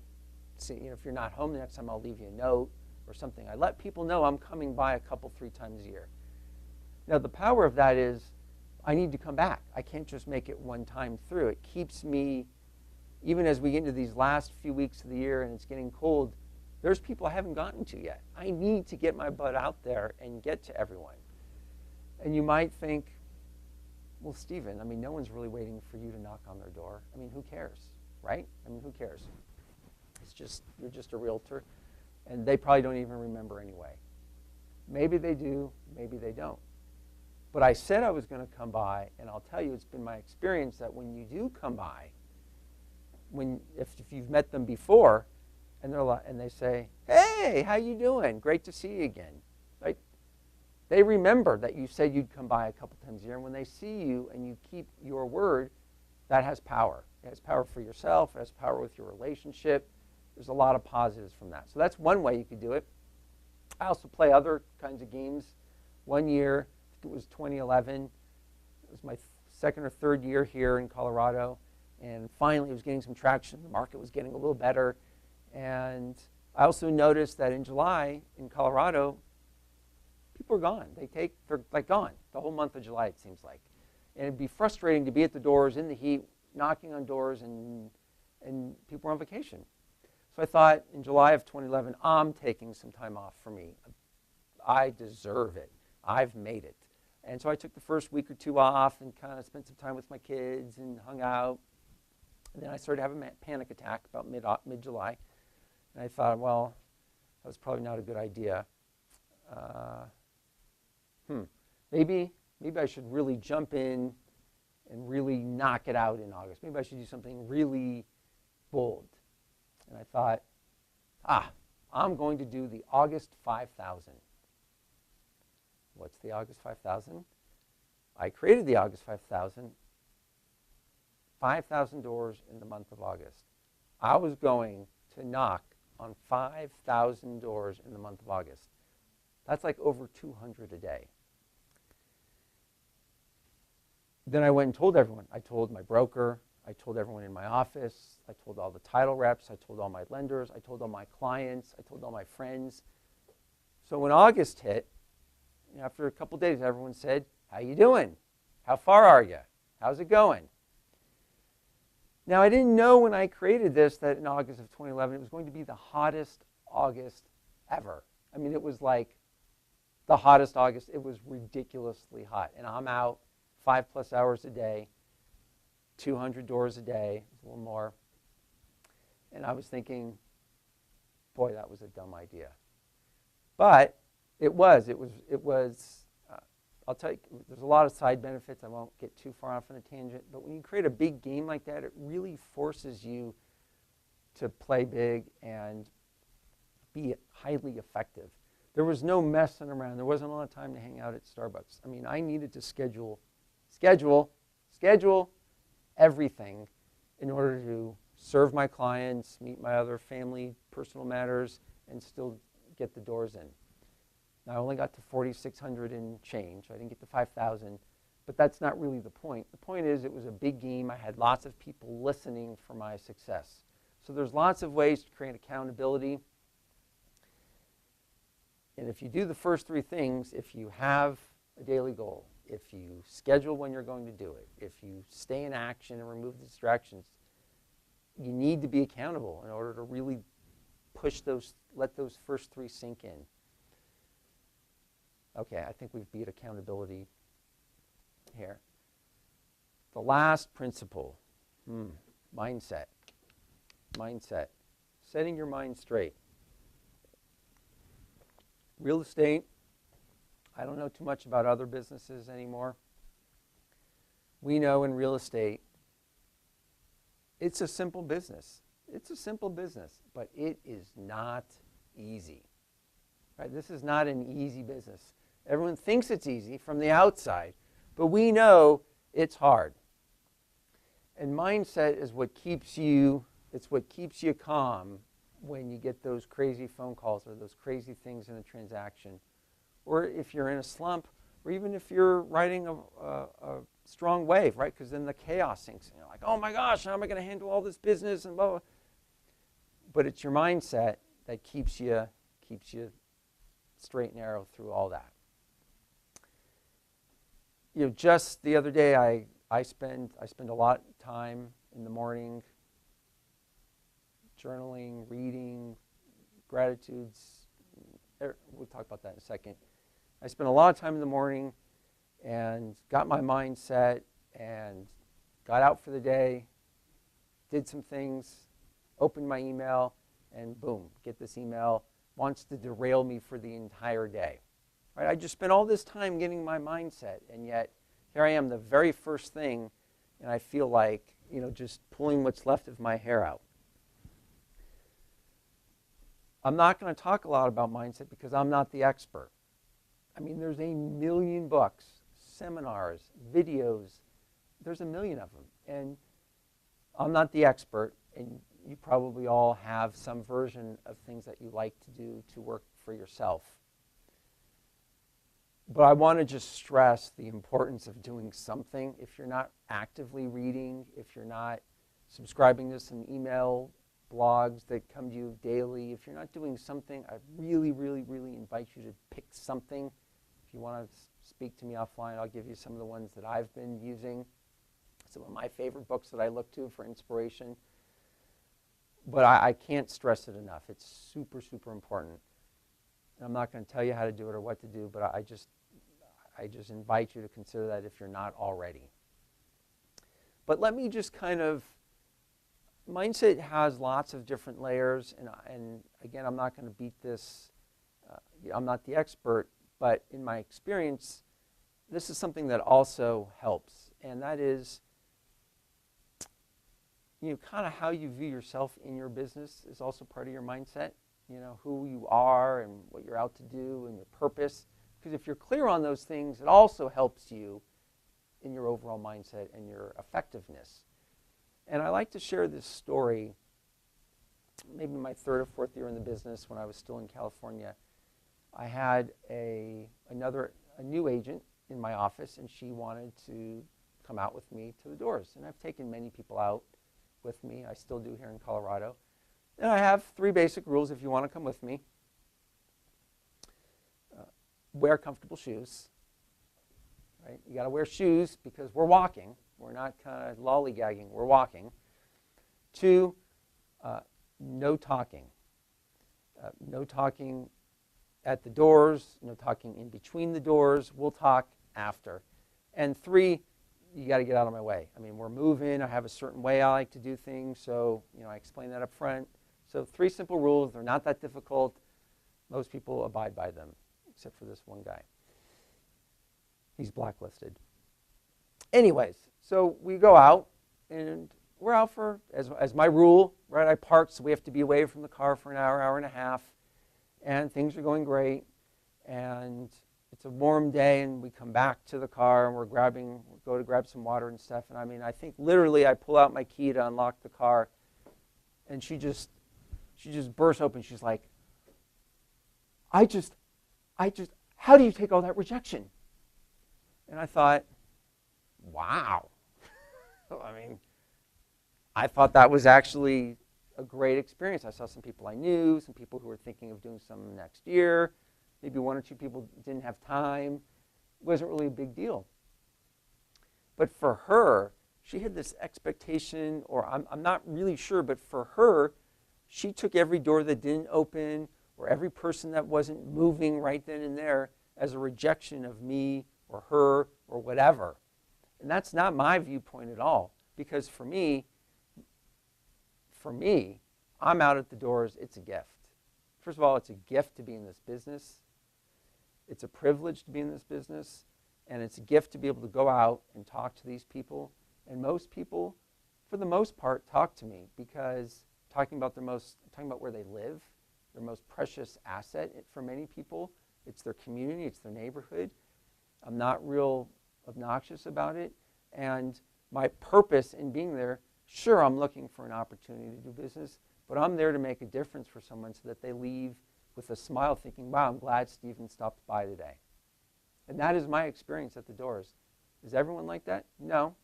see, if you're not home the next time, I'll leave you a note or something. I let people know I'm coming by a couple, 3 times a year. Now, the power of that is I need to come back. I can't just make it one time through. It keeps me, even as we get into these last few weeks of the year and it's getting cold, there's people I haven't gotten to yet. I need to get my butt out there and get to everyone. And you might think, well, Stephen, I mean, no one's really waiting for you to knock on their door. I mean, who cares, right? I mean, who cares? It's just, you're just a realtor. And they probably don't even remember anyway. Maybe they do, maybe they don't. But I said I was going to come by, and I'll tell you, it's been my experience that when you do come by, if you've met them before, and they say, hey, how you doing? Great to see you again. Right? They remember that you said you'd come by a couple times a year, and when they see you and you keep your word, that has power. It has power for yourself. It has power with your relationship. There's a lot of positives from that. So that's one way you could do it. I also play other kinds of games. One year, I think it was 2011, it was my second or third year here in Colorado, and finally it was getting some traction. The market was getting a little better. And I also noticed that in July in Colorado, people are gone. They're like gone the whole month of July, it seems like. And it'd be frustrating to be at the doors in the heat, knocking on doors, and people were on vacation. So I thought in July of 2011, I'm taking some time off for me. I deserve it. I've made it. And so I took the first week or 2 off and kind of spent some time with my kids and hung out. And then I started having a panic attack about mid-July. And I thought, well, that was probably not a good idea. Maybe I should really jump in and really knock it out in August. Maybe I should do something really bold. And I thought, I'm going to do the August 5000. What's the August 5000? I created the August 5000, 5,000 doors in the month of August. I was going to knock on 5,000 doors in the month of August. That's like over 200 a day. Then I went and told everyone. I told my broker. I told everyone in my office. I told all the title reps. I told all my lenders. I told all my clients. I told all my friends. So when August hit, after a couple days, everyone said, how you doing? How far are you? How's it going? Now, I didn't know when I created this that in August of 2011 it was going to be the hottest August ever. I mean, it was like the hottest August. It was ridiculously hot. And I'm out 5+ hours a day, 200 doors a day, a little more. And I was thinking, boy, that was a dumb idea. But it was. I'll tell you, there's a lot of side benefits. I won't get too far off on a tangent. But when you create a big game like that, it really forces you to play big and be highly effective. There was no messing around. There wasn't a lot of time to hang out at Starbucks. I mean, I needed to schedule everything in order to serve my clients, meet my other family, personal matters, and still get the doors in. Now, I only got to 4,600 and change. I didn't get to 5,000, but that's not really the point. The point is it was a big game. I had lots of people listening for my success. So there's lots of ways to create accountability. And if you do the first three things, if you have a daily goal, if you schedule when you're going to do it, if you stay in action and remove the distractions, you need to be accountable in order to really let those first three sink in. Okay, I think we've beat accountability here. The last principle, mindset. Mindset. Setting your mind straight. Real estate, I don't know too much about other businesses anymore. We know in real estate, it's a simple business. It's a simple business, but it is not easy. Right? This is not an easy business. Everyone thinks it's easy from the outside, but we know it's hard. And mindset is what keeps you, it's what keeps you calm when you get those crazy phone calls or those crazy things in a transaction. Or if you're in a slump, or even if you're riding a strong wave, right? Because then the chaos sinks in. You're like, oh my gosh, how am I going to handle all this business and blah, blah. But it's your mindset that keeps you straight and narrow through all that. You know, just the other day, I spend a lot of time in the morning journaling, reading, gratitudes. We'll talk about that in a second. I spent a lot of time in the morning and got my mind set and got out for the day, did some things, opened my email, and boom, get this email, wants to derail me for the entire day. Right? I just spent all this time getting my mind set, and yet here I am, the very first thing, and I feel like, just pulling what's left of my hair out. I'm not going to talk a lot about mindset because I'm not the expert. I mean, there's a million books, seminars, videos. There's a million of them. And I'm not the expert, and you probably all have some version of things that you like to do to work for yourself. But I want to just stress the importance of doing something. If you're not actively reading, if you're not subscribing to some email blogs that come to you daily, if you're not doing something, I really, really, really invite you to pick something. If you want to speak to me offline, I'll give you some of the ones that I've been using, some of my favorite books that I look to for inspiration. But I can't stress it enough. It's super, super important. And I'm not going to tell you how to do it or what to do, but I just invite you to consider that if you're not already. But let me just mindset has lots of different layers, and again, I'm not going to beat this. I'm not the expert, but in my experience, this is something that also helps, and that is, kind of how you view yourself in your business is also part of your mindset. Who you are and what you're out to do and your purpose. Because if you're clear on those things, it also helps you in your overall mindset and your effectiveness. And I like to share this story, maybe my third or fourth year in the business when I was still in California. I had a new agent in my office, and she wanted to come out with me to the doors. And I've taken many people out with me. I still do here in Colorado. And I have 3 basic rules if you want to come with me. Wear comfortable shoes. Right? You got to wear shoes because we're walking. We're not kind of lollygagging. We're walking. 2, no talking. No talking at the doors, talking in between the doors. We'll talk after. And 3, you got to get out of my way. I mean, we're moving. I have a certain way I like to do things, so I explain that up front. So 3 simple rules. They're not that difficult. Most people abide by them, except for this one guy. He's blacklisted. Anyways, so we go out, and we're out for, as my rule, right? I parked, so we have to be away from the car for an hour, hour and a half, and things are going great. And it's a warm day, and we come back to the car, and we go to grab some water and stuff. And I mean, I think literally I pull out my key to unlock the car, and she just bursts open. She's like, I just, how do you take all that rejection? And I thought, wow. I mean, I thought that was actually a great experience. I saw some people I knew, some people who were thinking of doing some next year. Maybe 1 or 2 people didn't have time. It wasn't really a big deal. But for her, she had this expectation, or I'm not really sure, but for her, she took every door that didn't open or every person that wasn't moving right then and there as a rejection of me or her or whatever. And that's not my viewpoint at all, because for me, I'm out at the doors. It's a gift. First of all, it's a gift to be in this business. It's a privilege to be in this business, and it's a gift to be able to go out and talk to these people. And most people, for the most part, talk to me because talking about where they live, their most precious asset for many people, it's their community, it's their neighborhood. I'm not real obnoxious about it, and my purpose in being there, sure, I'm looking for an opportunity to do business, but I'm there to make a difference for someone so that they leave with a smile thinking, wow, I'm glad Stephen stopped by today. And that is my experience at the doors. Is everyone like that? No.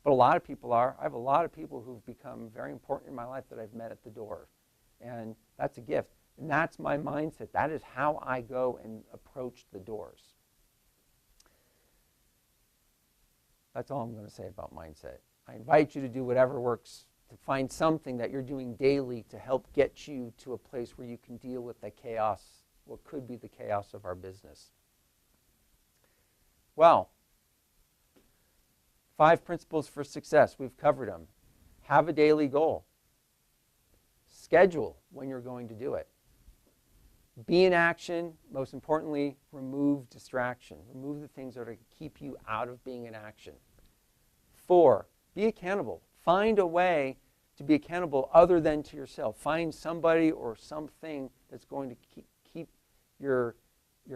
But a lot of people are. I have a lot of people who've become very important in my life that I've met at the door. And that's a gift. And that's my mindset. That is how I go and approach the doors. That's all I'm going to say about mindset. I invite you to do whatever works, to find something that you're doing daily to help get you to a place where you can deal with the chaos, what could be the chaos of our business. Well, 5 principles for success. We've covered them. Have a daily goal. Schedule when you're going to do it. Be in action. Most importantly, remove distraction. Remove the things that are going to keep you out of being in action. 4, be accountable. Find a way to be accountable other than to yourself. Find somebody or something that's going to keep your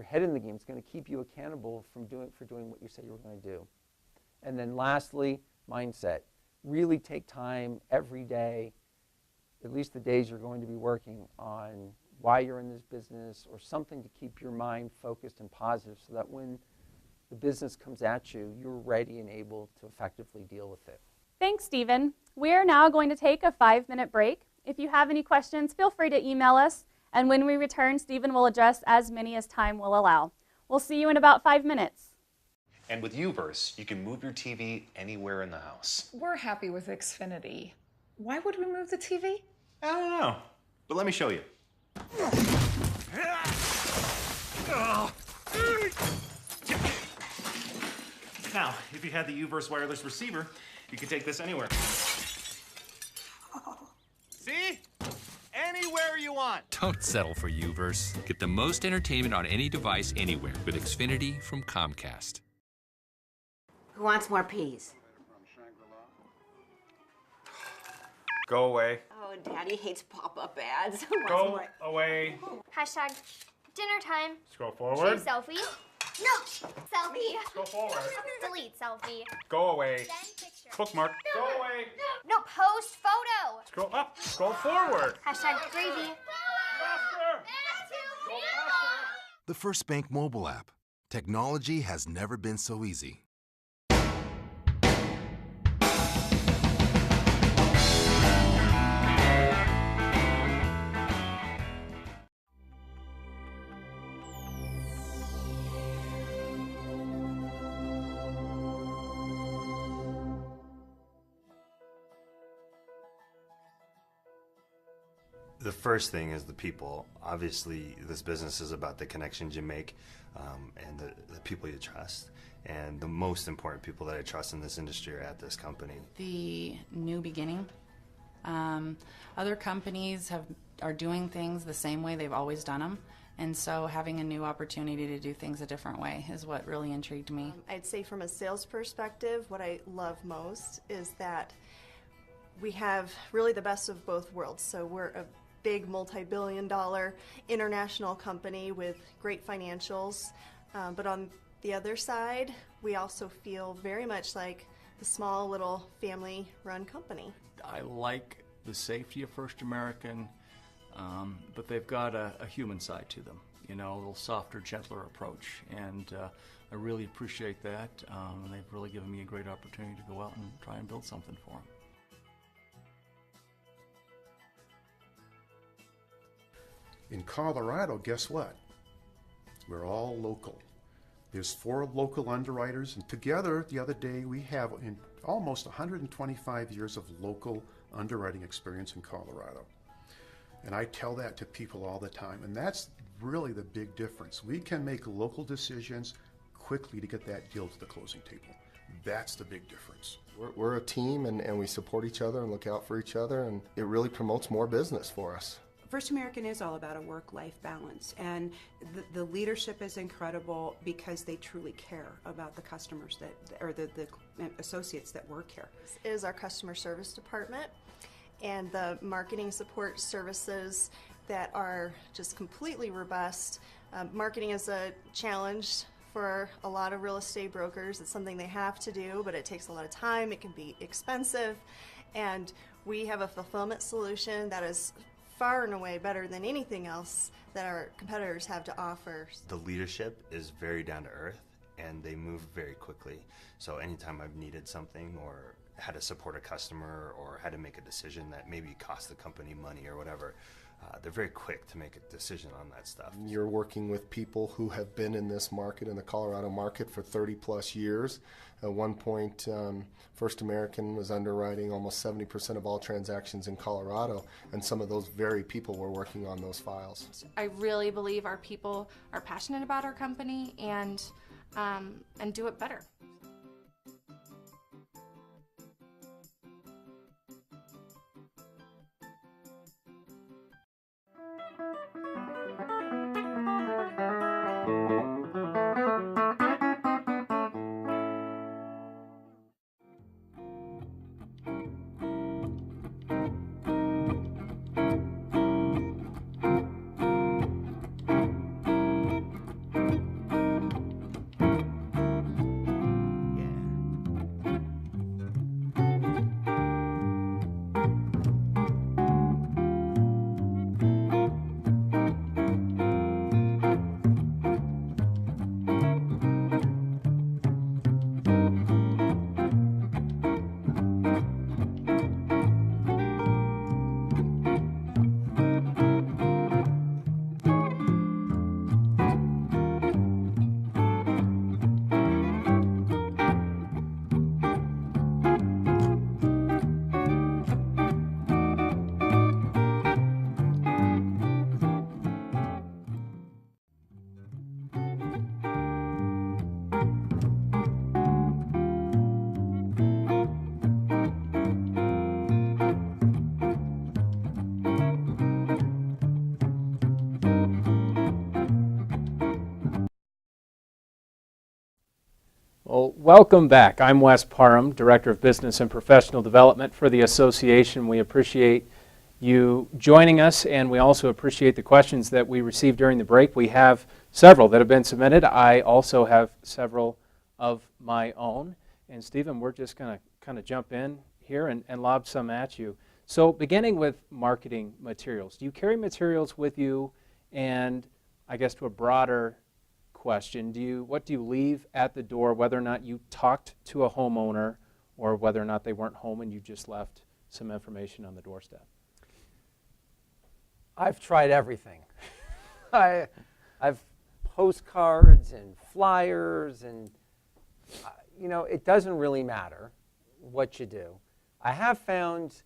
head in the game. It's going to keep you accountable for doing what you said you were going to do. And then lastly, mindset. Really take time every day, at least the days you're going to be working, on why you're in this business or something to keep your mind focused and positive so that when the business comes at you, you're ready and able to effectively deal with it. Thanks, Stephen. We are now going to take a 5-minute break. If you have any questions, feel free to email us, and when we return, Stephen will address as many as time will allow. We'll see you in about 5 minutes. And with Uverse, you can move your TV anywhere in the house. We're happy with Xfinity. Why would we move the TV? I don't know, but let me show you. Now, if you had the Uverse wireless receiver, you could take this anywhere. See? Anywhere you want. Don't settle for Uverse. Get the most entertainment on any device anywhere with Xfinity from Comcast. Who wants more peas? Go away. Oh, Daddy hates pop-up ads. Who wants Go more? away. Hashtag dinner time. Scroll forward. Choose selfie. No. Selfie. Go forward. Delete selfie. Go away. Send picture. Bookmark. Go away. No, post photo. Scroll up. Scroll forward. Hashtag gravy. The First Bank mobile app. Technology has never been so easy. The first thing is the people. Obviously, this business is about the connections you make and the people you trust. And the most important people that I trust in this industry are at this company. The new beginning. Other companies are doing things the same way they've always done them. And so having a new opportunity to do things a different way is what really intrigued me. I'd say from a sales perspective, what I love most is that we have really the best of both worlds. So we're a big multi-billion-dollar international company with great financials, but on the other side, we also feel very much like the small little family-run company. I like the safety of First American, but they've got a human side to them, you know, a little softer, gentler approach, and I really appreciate that, and they've really given me a great opportunity to go out and try and build something for them. In Colorado, guess what? We're all local. There's 4 local underwriters, and together the other day we have almost 125 years of local underwriting experience in Colorado. And I tell that to people all the time, and that's really the big difference. We can make local decisions quickly to get that deal to the closing table. That's the big difference. We're a team, and we support each other and look out for each other, and it really promotes more business for us. First American is all about a work-life balance, and the leadership is incredible because they truly care about the customers or the associates that work here. This is our customer service department, and the marketing support services that are just completely robust. Marketing is a challenge for a lot of real estate brokers. It's something they have to do, but it takes a lot of time. It can be expensive, and we have a fulfillment solution that is far and away better than anything else that our competitors have to offer. The leadership is very down to earth, and they move very quickly. So anytime I've needed something or had to support a customer or had to make a decision that maybe cost the company money or whatever, they're very quick to make a decision on that stuff. You're working with people who have been in this market, in the Colorado market, for 30 plus years. At one point, First American was underwriting almost 70% of all transactions in Colorado, and some of those very people were working on those files. I really believe our people are passionate about our company and do it better. Well, welcome back. I'm Wes Parham, Director of Business and Professional Development for the association. We appreciate you joining us, and we also appreciate the questions that we received during the break. We have several that have been submitted. I also have several of my own. And Stephen, we're just going to kind of jump in here and lob some at you. So beginning with marketing materials, do you carry materials with you? And I guess to a broader question, what do you leave at the door, whether or not you talked to a homeowner or whether or not they weren't home and you just left some information on the doorstep? I've tried everything. I've postcards and flyers, and it doesn't really matter what you do. I have found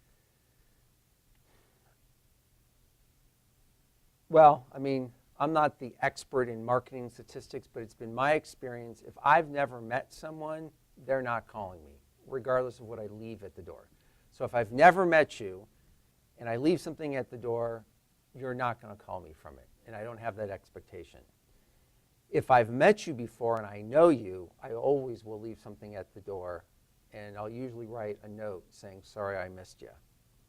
Well, I mean, I'm not the expert in marketing statistics, but it's been my experience. If I've never met someone, they're not calling me, regardless of what I leave at the door. So if I've never met you and I leave something at the door, you're not going to call me from it. And I don't have that expectation. If I've met you before and I know you, I always will leave something at the door, and I'll usually write a note saying, sorry I missed you,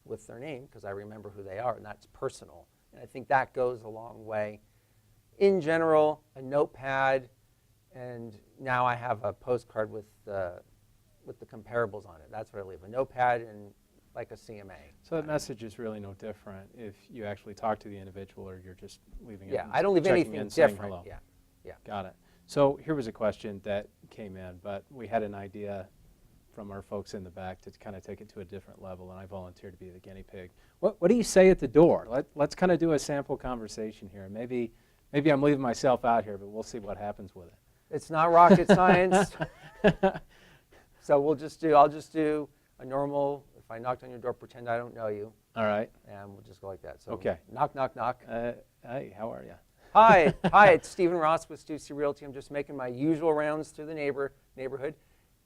with their name, because I remember who they are, and that's personal. And I think that goes a long way. In general, a notepad, and now I have a postcard with the comparables on it. That's what I leave, a notepad and like a CMA. So that message is really no different if you actually talk to the individual or you're just leaving it. Yeah, I don't leave anything in, saying different. hello. Yeah, yeah. Got it. So here was a question that came in, but we had an idea from our folks in the back to kind of take it to a different level, and I volunteered to be the guinea pig. What do you say at the door? Let's kind of do a sample conversation here. Maybe I'm leaving myself out here, but we'll see what happens with it. It's not rocket science. So I'll just do a normal, if I knocked on your door, pretend I don't know you. All right. And we'll just go like that. So okay. Knock, knock, knock. Hey, how are you? Hi, it's Stephen Ross with Stussy Realty. I'm just making my usual rounds through the neighborhood.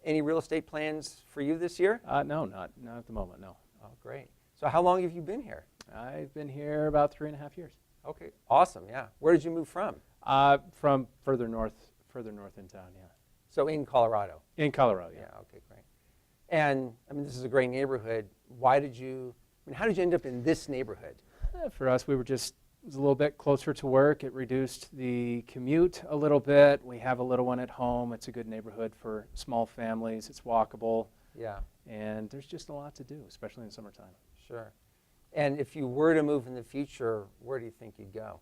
Any real estate plans for you this year? No, not at the moment, no. Oh, great. So how long have you been here? I've been here about 3.5 years. Okay, awesome, yeah. Where did you move from? From further north in town, yeah. So in Colorado? In Colorado, yeah. Yeah, okay, great. And, I mean, this is a great neighborhood. How did you end up in this neighborhood? For us, it was a little bit closer to work. It reduced the commute a little bit. We have a little one at home. It's a good neighborhood for small families. It's walkable. Yeah. And there's just a lot to do, especially in the summertime. Sure. And if you were to move in the future, where do you think you'd go?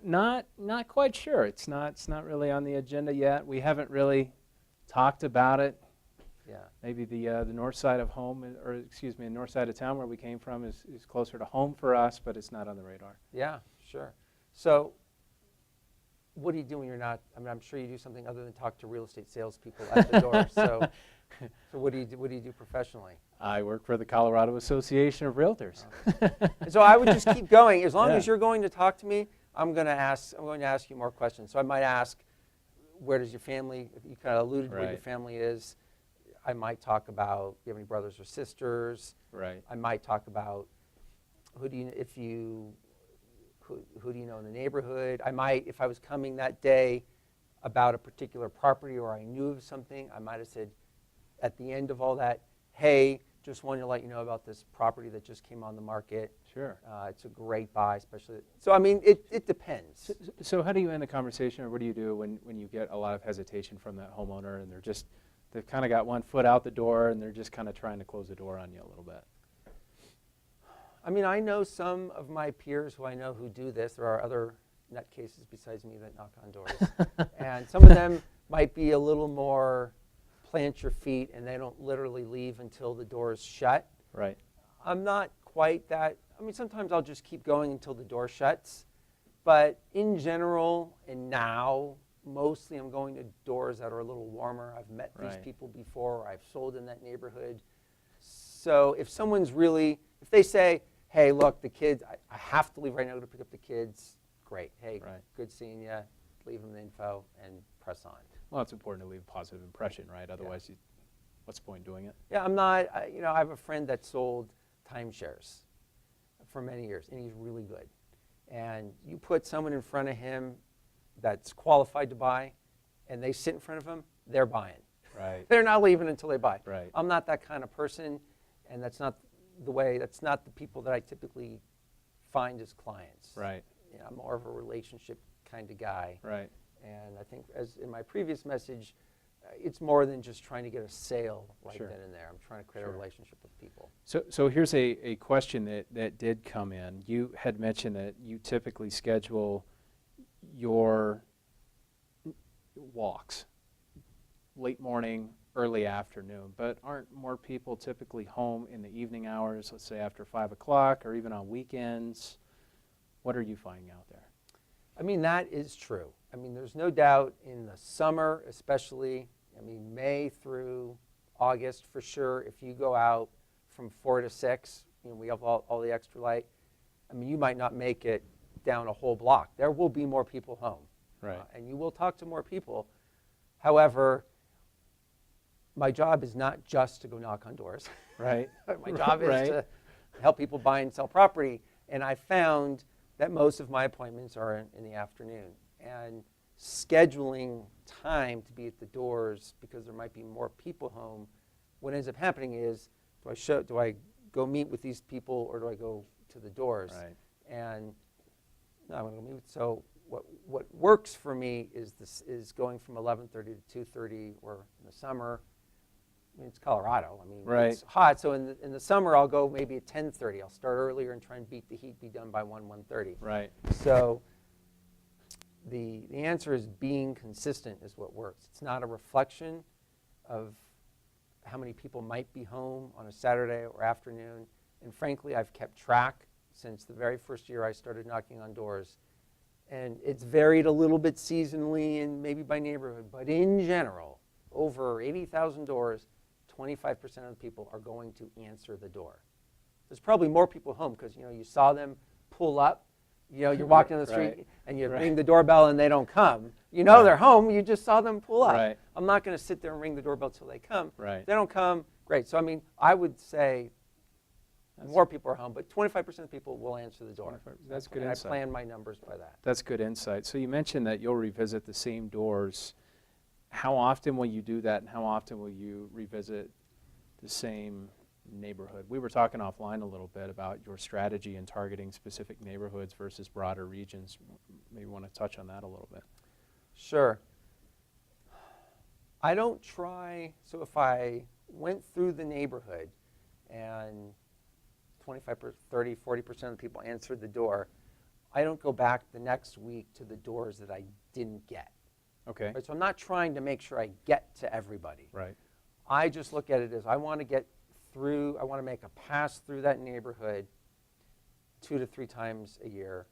Not quite sure. It's not really on the agenda yet. We haven't really talked about it. Yeah. Maybe the north side of home, the north side of town where we came from is closer to home for us, but it's not on the radar. Yeah, sure. So what do you do when you're not, I mean, I'm sure you do something other than talk to real estate salespeople at the door. So what do you do professionally? I work for the Colorado Association of Realtors. Okay. So I would just keep going. As long as you're going to talk to me, I'm going to ask you more questions. So I might ask, where does your family, you kind of alluded to what your family is. I might talk about, do you have any brothers or sisters? Right. I might talk about who do you know in the neighborhood? I might, if I was coming that day about a particular property or I knew of something, I might have said at the end of all that, hey, just wanted to let you know about this property that just came on the market. Sure. It's a great buy, especially. So, I mean, it depends. So how do you end the conversation, or what do you do when you get a lot of hesitation from that homeowner and they've kind of got one foot out the door and they're just kind of trying to close the door on you a little bit? I mean, I know some of my peers who I know who do this. There are other nutcases besides me that knock on doors. And some of them might be a little more plant your feet and they don't literally leave until the door is shut. Right. I'm not quite that. I mean, sometimes I'll just keep going until the door shuts. But in general, and now, mostly I'm going to doors that are a little warmer. I've met these people before, or I've sold in that neighborhood. So if someone's really, if they say, hey, look, the kids, I have to leave right now to pick up the kids, great. Hey, good seeing you. Leave them the info and press on. Well, it's important to leave a positive impression, right? Otherwise, what's the point in doing it? Yeah, I'm not, I have a friend that sold timeshares for many years, and he's really good. And you put someone in front of him that's qualified to buy, and they sit in front of him, they're buying. Right. They're not leaving until they buy. Right. I'm not that kind of person, and that's not the people that I typically find as clients. Right. You know, I'm more of a relationship kind of guy. Right. And I think, as in my previous message, it's more than just trying to get a sale right then and there. I'm trying to create a relationship with people. So here's a question that did come in. You had mentioned that you typically schedule your walks late morning, early afternoon, but aren't more people typically home in the evening hours, let's say after 5 o'clock or even on weekends? What are you finding out there? I mean, that is true. I mean, there's no doubt in the summer especially, I mean, May through August for sure, if you go out from 4 to 6, we have all the extra light. I mean, you might not make it down a whole block. There will be more people home. Right. And you will talk to more people. However, my job is not just to go knock on doors. Right. My job is to help people buy and sell property. And I found that most of my appointments are in the afternoon. And scheduling time to be at the doors because there might be more people home, what ends up happening is, do I go meet with these people or do I go to the doors? Right. And no, I'm going to go meet. So what works for me is going from 11:30 to 2:30, or in the summer. I mean, it's Colorado. I mean, it's hot. So in the summer, I'll go maybe at 10:30. I'll start earlier and try and beat the heat. Be done by 1:30. Right. So the answer is being consistent is what works. It's not a reflection of how many people might be home on a Saturday or afternoon. And frankly, I've kept track since the very first year I started knocking on doors. And it's varied a little bit seasonally and maybe by neighborhood, but in general, over 80,000 doors, 25% of the people are going to answer the door. There's probably more people home because you saw them pull up. You're walking down the street and you ring the doorbell and they don't come. They're home. You just saw them pull up. Right. I'm not going to sit there and ring the doorbell till they come. Right. They don't come. Great. So I mean, I would say more people are home, but 25% of people will answer the door. That's good and insight. I plan my numbers by that. That's good insight. So you mentioned that you'll revisit the same doors. How often will you do that, and how often will you revisit the same neighborhood? We were talking offline a little bit about your strategy in targeting specific neighborhoods versus broader regions. Maybe you want to touch on that a little bit. Sure. I don't try, so if I went through the neighborhood and 25, 30, 40% of the people answered the door, I don't go back the next week to the doors that I didn't get. Okay. Right, so I'm not trying to make sure I get to everybody. Right. I just look at it as I want to get through, I want to make a pass through that neighborhood 2 to 3 times a year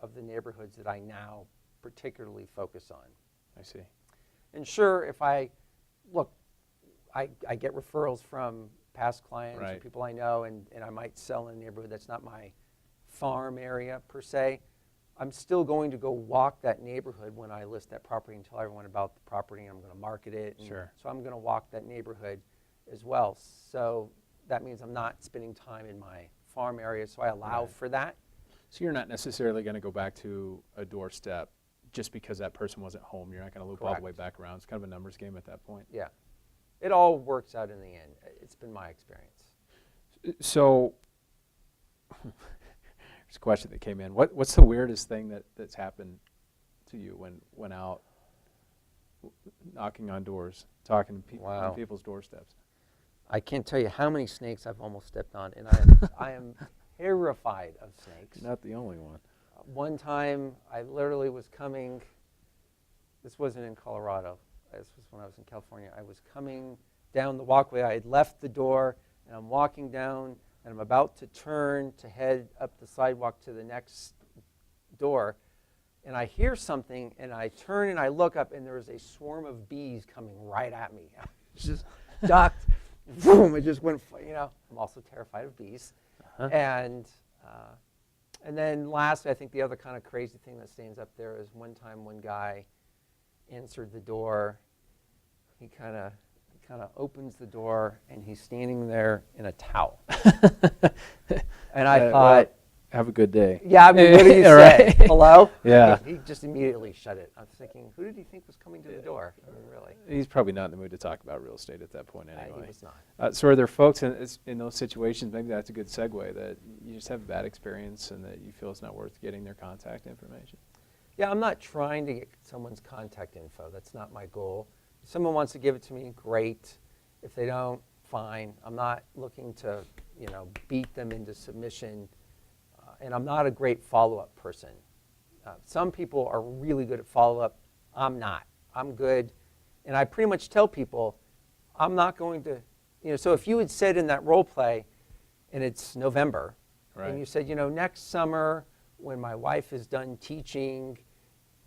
of the neighborhoods that I now particularly focus on. I see. And sure, if I get referrals from past clients or people I know, and I might sell in a neighborhood that's not my farm area per se, I'm still going to go walk that neighborhood when I list that property and tell everyone about the property, and I'm going to market it. Sure. So I'm going to walk that neighborhood as well. So that means I'm not spending time in my farm area, so I allow for that. So you're not necessarily going to go back to a doorstep just because that person wasn't home. You're not going to loop all the way back around. It's kind of a numbers game at that point. Yeah. It all works out in the end. It's been my experience. So there's a question that came in. What's the weirdest thing that's happened to you when out knocking on doors, talking to on people's doorsteps? I can't tell you how many snakes I've almost stepped on, and I am terrified of snakes. You're not the only one. One time, I literally was coming, this wasn't in Colorado, this was when I was in California. I was coming down the walkway. I had left the door, and I'm walking down, and I'm about to turn to head up the sidewalk to the next door, and I hear something, and I turn and I look up, and there is a swarm of bees coming right at me. I just ducked, boom, it just went, I'm also terrified of bees. And then lastly, I think the other kind of crazy thing that stands up there is one time one guy answered the door. He kind of opens the door, and he's standing there in a towel. And I thought, well, have a good day. Yeah, I mean, what do you say? Hello? Yeah. He just immediately shut it. I was thinking, who did he think was coming to the door? I mean, really. He's probably not in the mood to talk about real estate at that point anyway. He was not. So are there folks in those situations, maybe that's a good segue, that you just have a bad experience and that you feel it's not worth getting their contact information? Yeah, I'm not trying to get someone's contact info. That's not my goal. If someone wants to give it to me, great. If they don't, fine. I'm not looking to, beat them into submission. And I'm not a great follow-up person. Some people are really good at follow-up. I'm not. I'm good. And I pretty much tell people, I'm not going to, so if you had said in that role play, and it's November, and you said, next summer when my wife is done teaching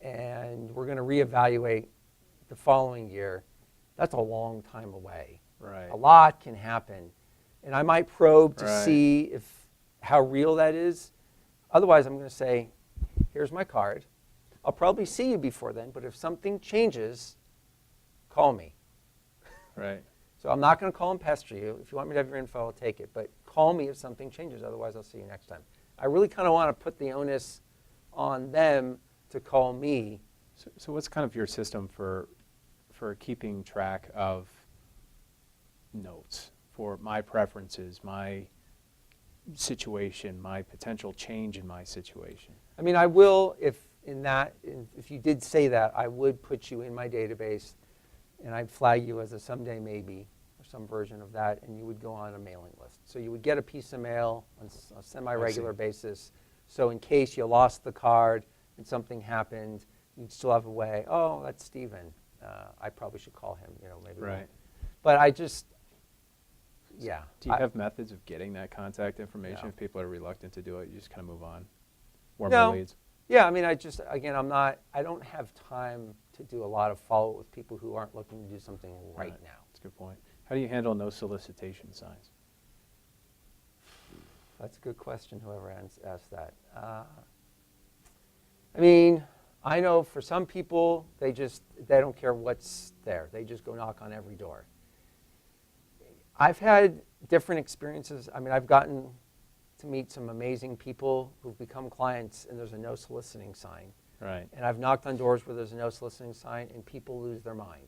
and we're going to reevaluate the following year, that's a long time away. Right. A lot can happen. And I might probe to see how real that is. Otherwise, I'm going to say, here's my card. I'll probably see you before then, but if something changes, call me. Right. So I'm not going to call and pester you. If you want me to have your info, I'll take it. But call me if something changes. Otherwise, I'll see you next time. I really kind of want to put the onus on them to call me. So what's kind of your system for keeping track of notes, for my preferences, my situation, my potential change in my situation? I mean, I will, if you did say that, I would put you in my database, and I'd flag you as a someday maybe, or some version of that, and you would go on a mailing list. So you would get a piece of mail on a semi-regular basis. So in case you lost the card and something happened, you'd still have a way, oh, that's Stephen. I probably should call him, maybe. Right. But I just, yeah. Do you have methods of getting that contact information? No. If people are reluctant to do it, you just kind of move on? No. Leads? Yeah, I mean, I don't have time to do a lot of follow-up with people who aren't looking to do something right now. That's a good point. How do you handle no solicitation signs? That's a good question, whoever asked that. I mean, I know for some people, they don't care what's there. They just go knock on every door. I've had different experiences. I mean, I've gotten to meet some amazing people who've become clients, and there's a no soliciting sign. Right. And I've knocked on doors where there's a no soliciting sign, and people lose their mind.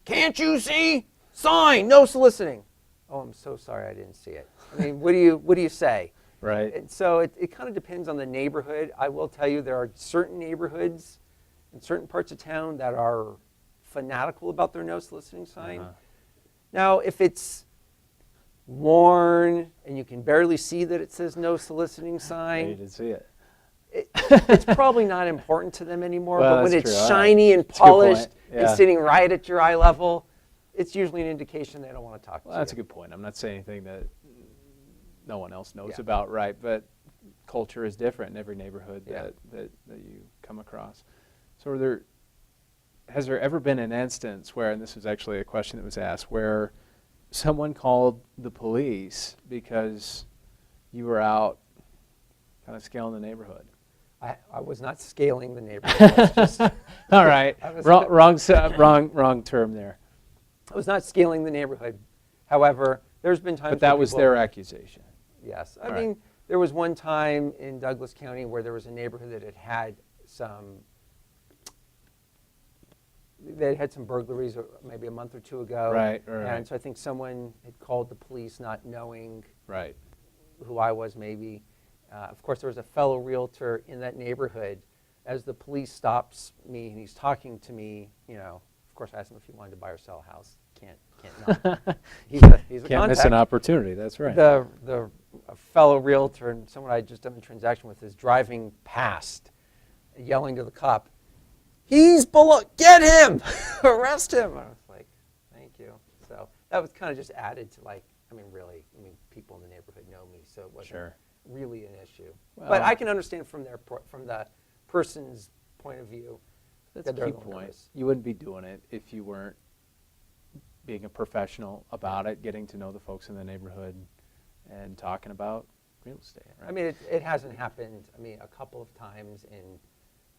Can't you see? Sign, no soliciting. Oh, I'm so sorry I didn't see it. I mean, what do you say? Right. And so it kind of depends on the neighborhood. I will tell you there are certain neighborhoods in certain parts of town that are fanatical about their no soliciting sign. Now, if it's worn and you can barely see that it says no soliciting sign, you didn't see it. It's probably not important to them anymore. Well, but when that's it's true. shiny and That's a good point. polished Yeah. and sitting right at your eye level, it's usually an indication they don't want to talk to you. That's a good point. I'm not saying anything that no one else knows Yeah. about, right? But culture is different in every neighborhood that you come across. So has there ever been an instance where, and this was actually a question that was asked, where someone called the police because you were out kind of scaling the neighborhood? I was not scaling the neighborhood. I was just All right. Wrong term there. I was not scaling the neighborhood. However, there's been times But that where was people- their accusation. Yes. All I right. mean, there was one time in Douglas County where there was a neighborhood that had some burglaries maybe a month or two ago. Right. And so I think someone had called the police not knowing Right. who I was maybe. Of course, there was a fellow realtor in that neighborhood. As the police stops me and he's talking to me, of course I asked him if he wanted to buy or sell a house. Can't not. He's a Can't miss contact. an opportunity, that's right. A fellow realtor and someone I had just done a transaction with is driving past, yelling to the cop, "He's below, get him, arrest him." I was like, thank you. So that was kind of just added to people in the neighborhood know me, so it wasn't really an issue. Well, but I can understand from the person's point of view. That's a key point. You wouldn't be doing it if you weren't being a professional about it, getting to know the folks in the neighborhood, and talking about real estate. Right? I mean, it hasn't happened, a couple of times in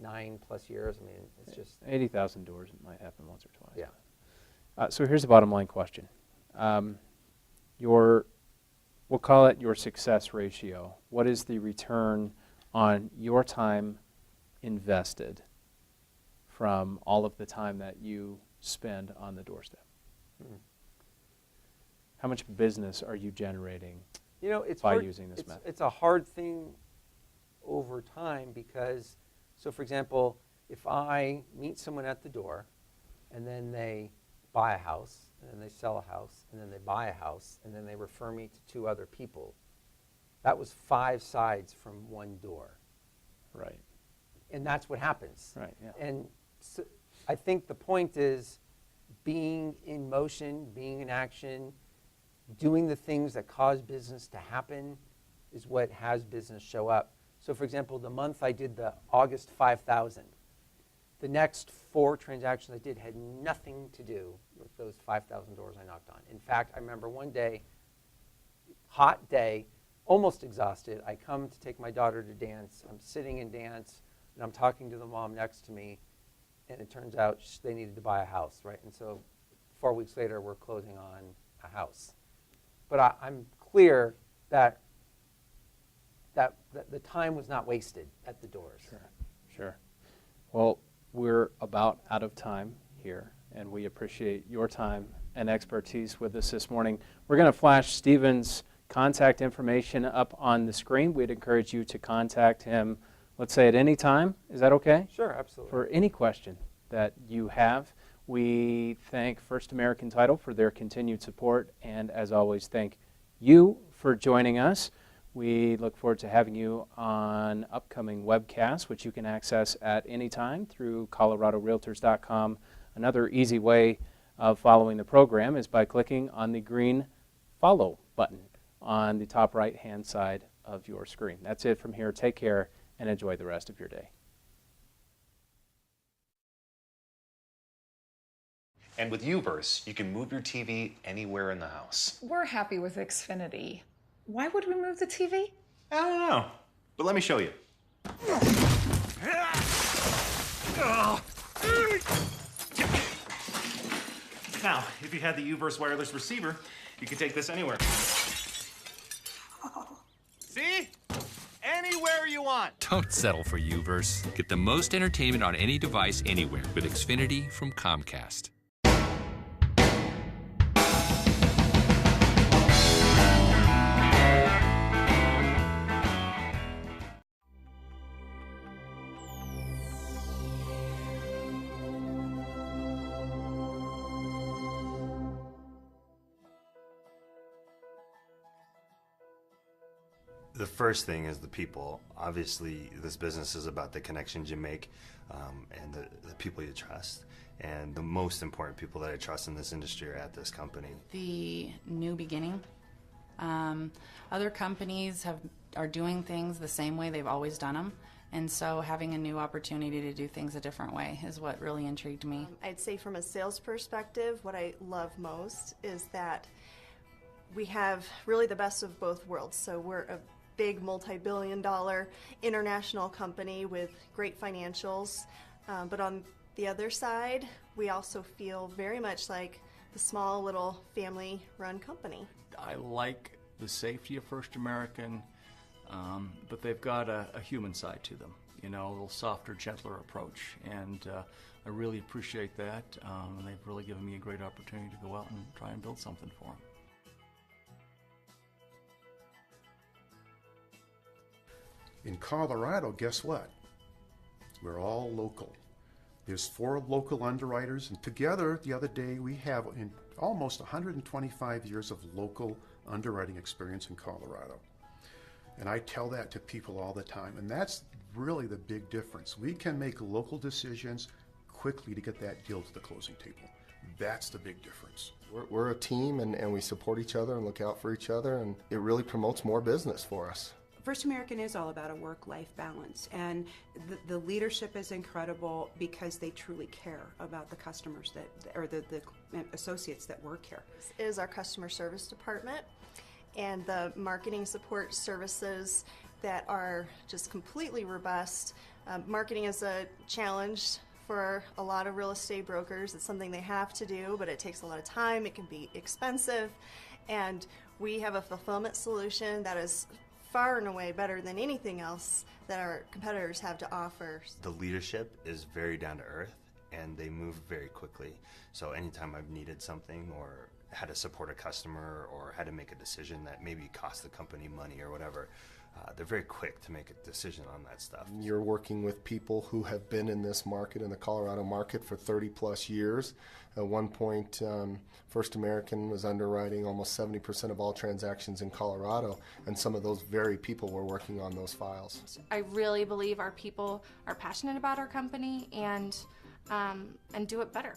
9+ years. It's just 80,000 doors, it might happen once or twice. Yeah. So here's the bottom line question. We'll call it your success ratio. What is the return on your time invested from all of the time that you spend on the doorstep? Mm-hmm. How much business are you generating it's by hard, using this method? It's a hard thing over time because, so for example, if I meet someone at the door and then they buy a house and then they sell a house and then they buy a house and then they refer me to 2 other people, that was 5 sides from one door. Right. And that's what happens. Right, yeah. And so I think the point is being in motion, being in action, doing the things that cause business to happen is what has business show up. So for example, the month I did the August 5,000, the next 4 transactions I did had nothing to do with those 5,000 doors I knocked on. In fact, I remember one day, hot day, almost exhausted. I come to take my daughter to dance. I'm sitting in dance. and I'm talking to the mom next to me, and it turns out they needed to buy a house, right? And so 4 weeks later, we're closing on a house. But I'm clear that the time was not wasted at the doors. Sure. Well, we're about out of time here, and we appreciate your time and expertise with us this morning. We're going to flash Stephen's contact information up on the screen. We'd encourage you to contact him, let's say at any time. Is that okay? Sure, absolutely. For any question that you have. We thank First American Title for their continued support, and as always, thank you for joining us. We look forward to having you on upcoming webcasts, which you can access at any time through coloradorealtors.com. Another easy way of following the program is by clicking on the green follow button on the top right-hand side of your screen. That's it from here. Take care and enjoy the rest of your day. And with Uverse, you can move your TV anywhere in the house. We're happy with Xfinity. Why would we move the TV? I don't know, but let me show you. Now, if you had the Uverse wireless receiver, you could take this anywhere. See? Anywhere you want. Don't settle for Uverse. Get the most entertainment on any device anywhere with Xfinity from Comcast. The first thing is the people. Obviously, this business is about the connections you make and the people you trust. And the most important people that I trust in this industry are at this company. The new beginning. Other companies are doing things the same way they've always done them. And so having a new opportunity to do things a different way is what really intrigued me. I'd say from a sales perspective, what I love most is that we have really the best of both worlds. So we're a big multi-billion-dollar international company with great financials, but on the other side, we also feel very much like the small little family-run company. I like the safety of First American, but they've got a human side to them, you know, a little softer, gentler approach, and I really appreciate that, and they've really given me a great opportunity to go out and try and build something for them. In Colorado, guess what? We're all local. There's 4 local underwriters, and together the other day we have almost 125 years of local underwriting experience in Colorado. And I tell that to people all the time, and that's really the big difference. We can make local decisions quickly to get that deal to the closing table. That's the big difference. We're a team, and we support each other and look out for each other, and it really promotes more business for us. First American is all about a work-life balance, and the leadership is incredible because they truly care about the customers or the associates that work here. This is our customer service department, and the marketing support services that are just completely robust. Marketing is a challenge for a lot of real estate brokers. It's something they have to do, but it takes a lot of time. It can be expensive, and we have a fulfillment solution that is far and away better than anything else that our competitors have to offer. The leadership is very down to earth, and they move very quickly. So anytime I've needed something or had to support a customer or had to make a decision that maybe cost the company money or whatever, they're very quick to make a decision on that stuff. You're working with people who have been in this market, in the Colorado market, for 30 plus years. At one point, First American was underwriting almost 70% of all transactions in Colorado, and some of those very people were working on those files. I really believe our people are passionate about our company and do it better.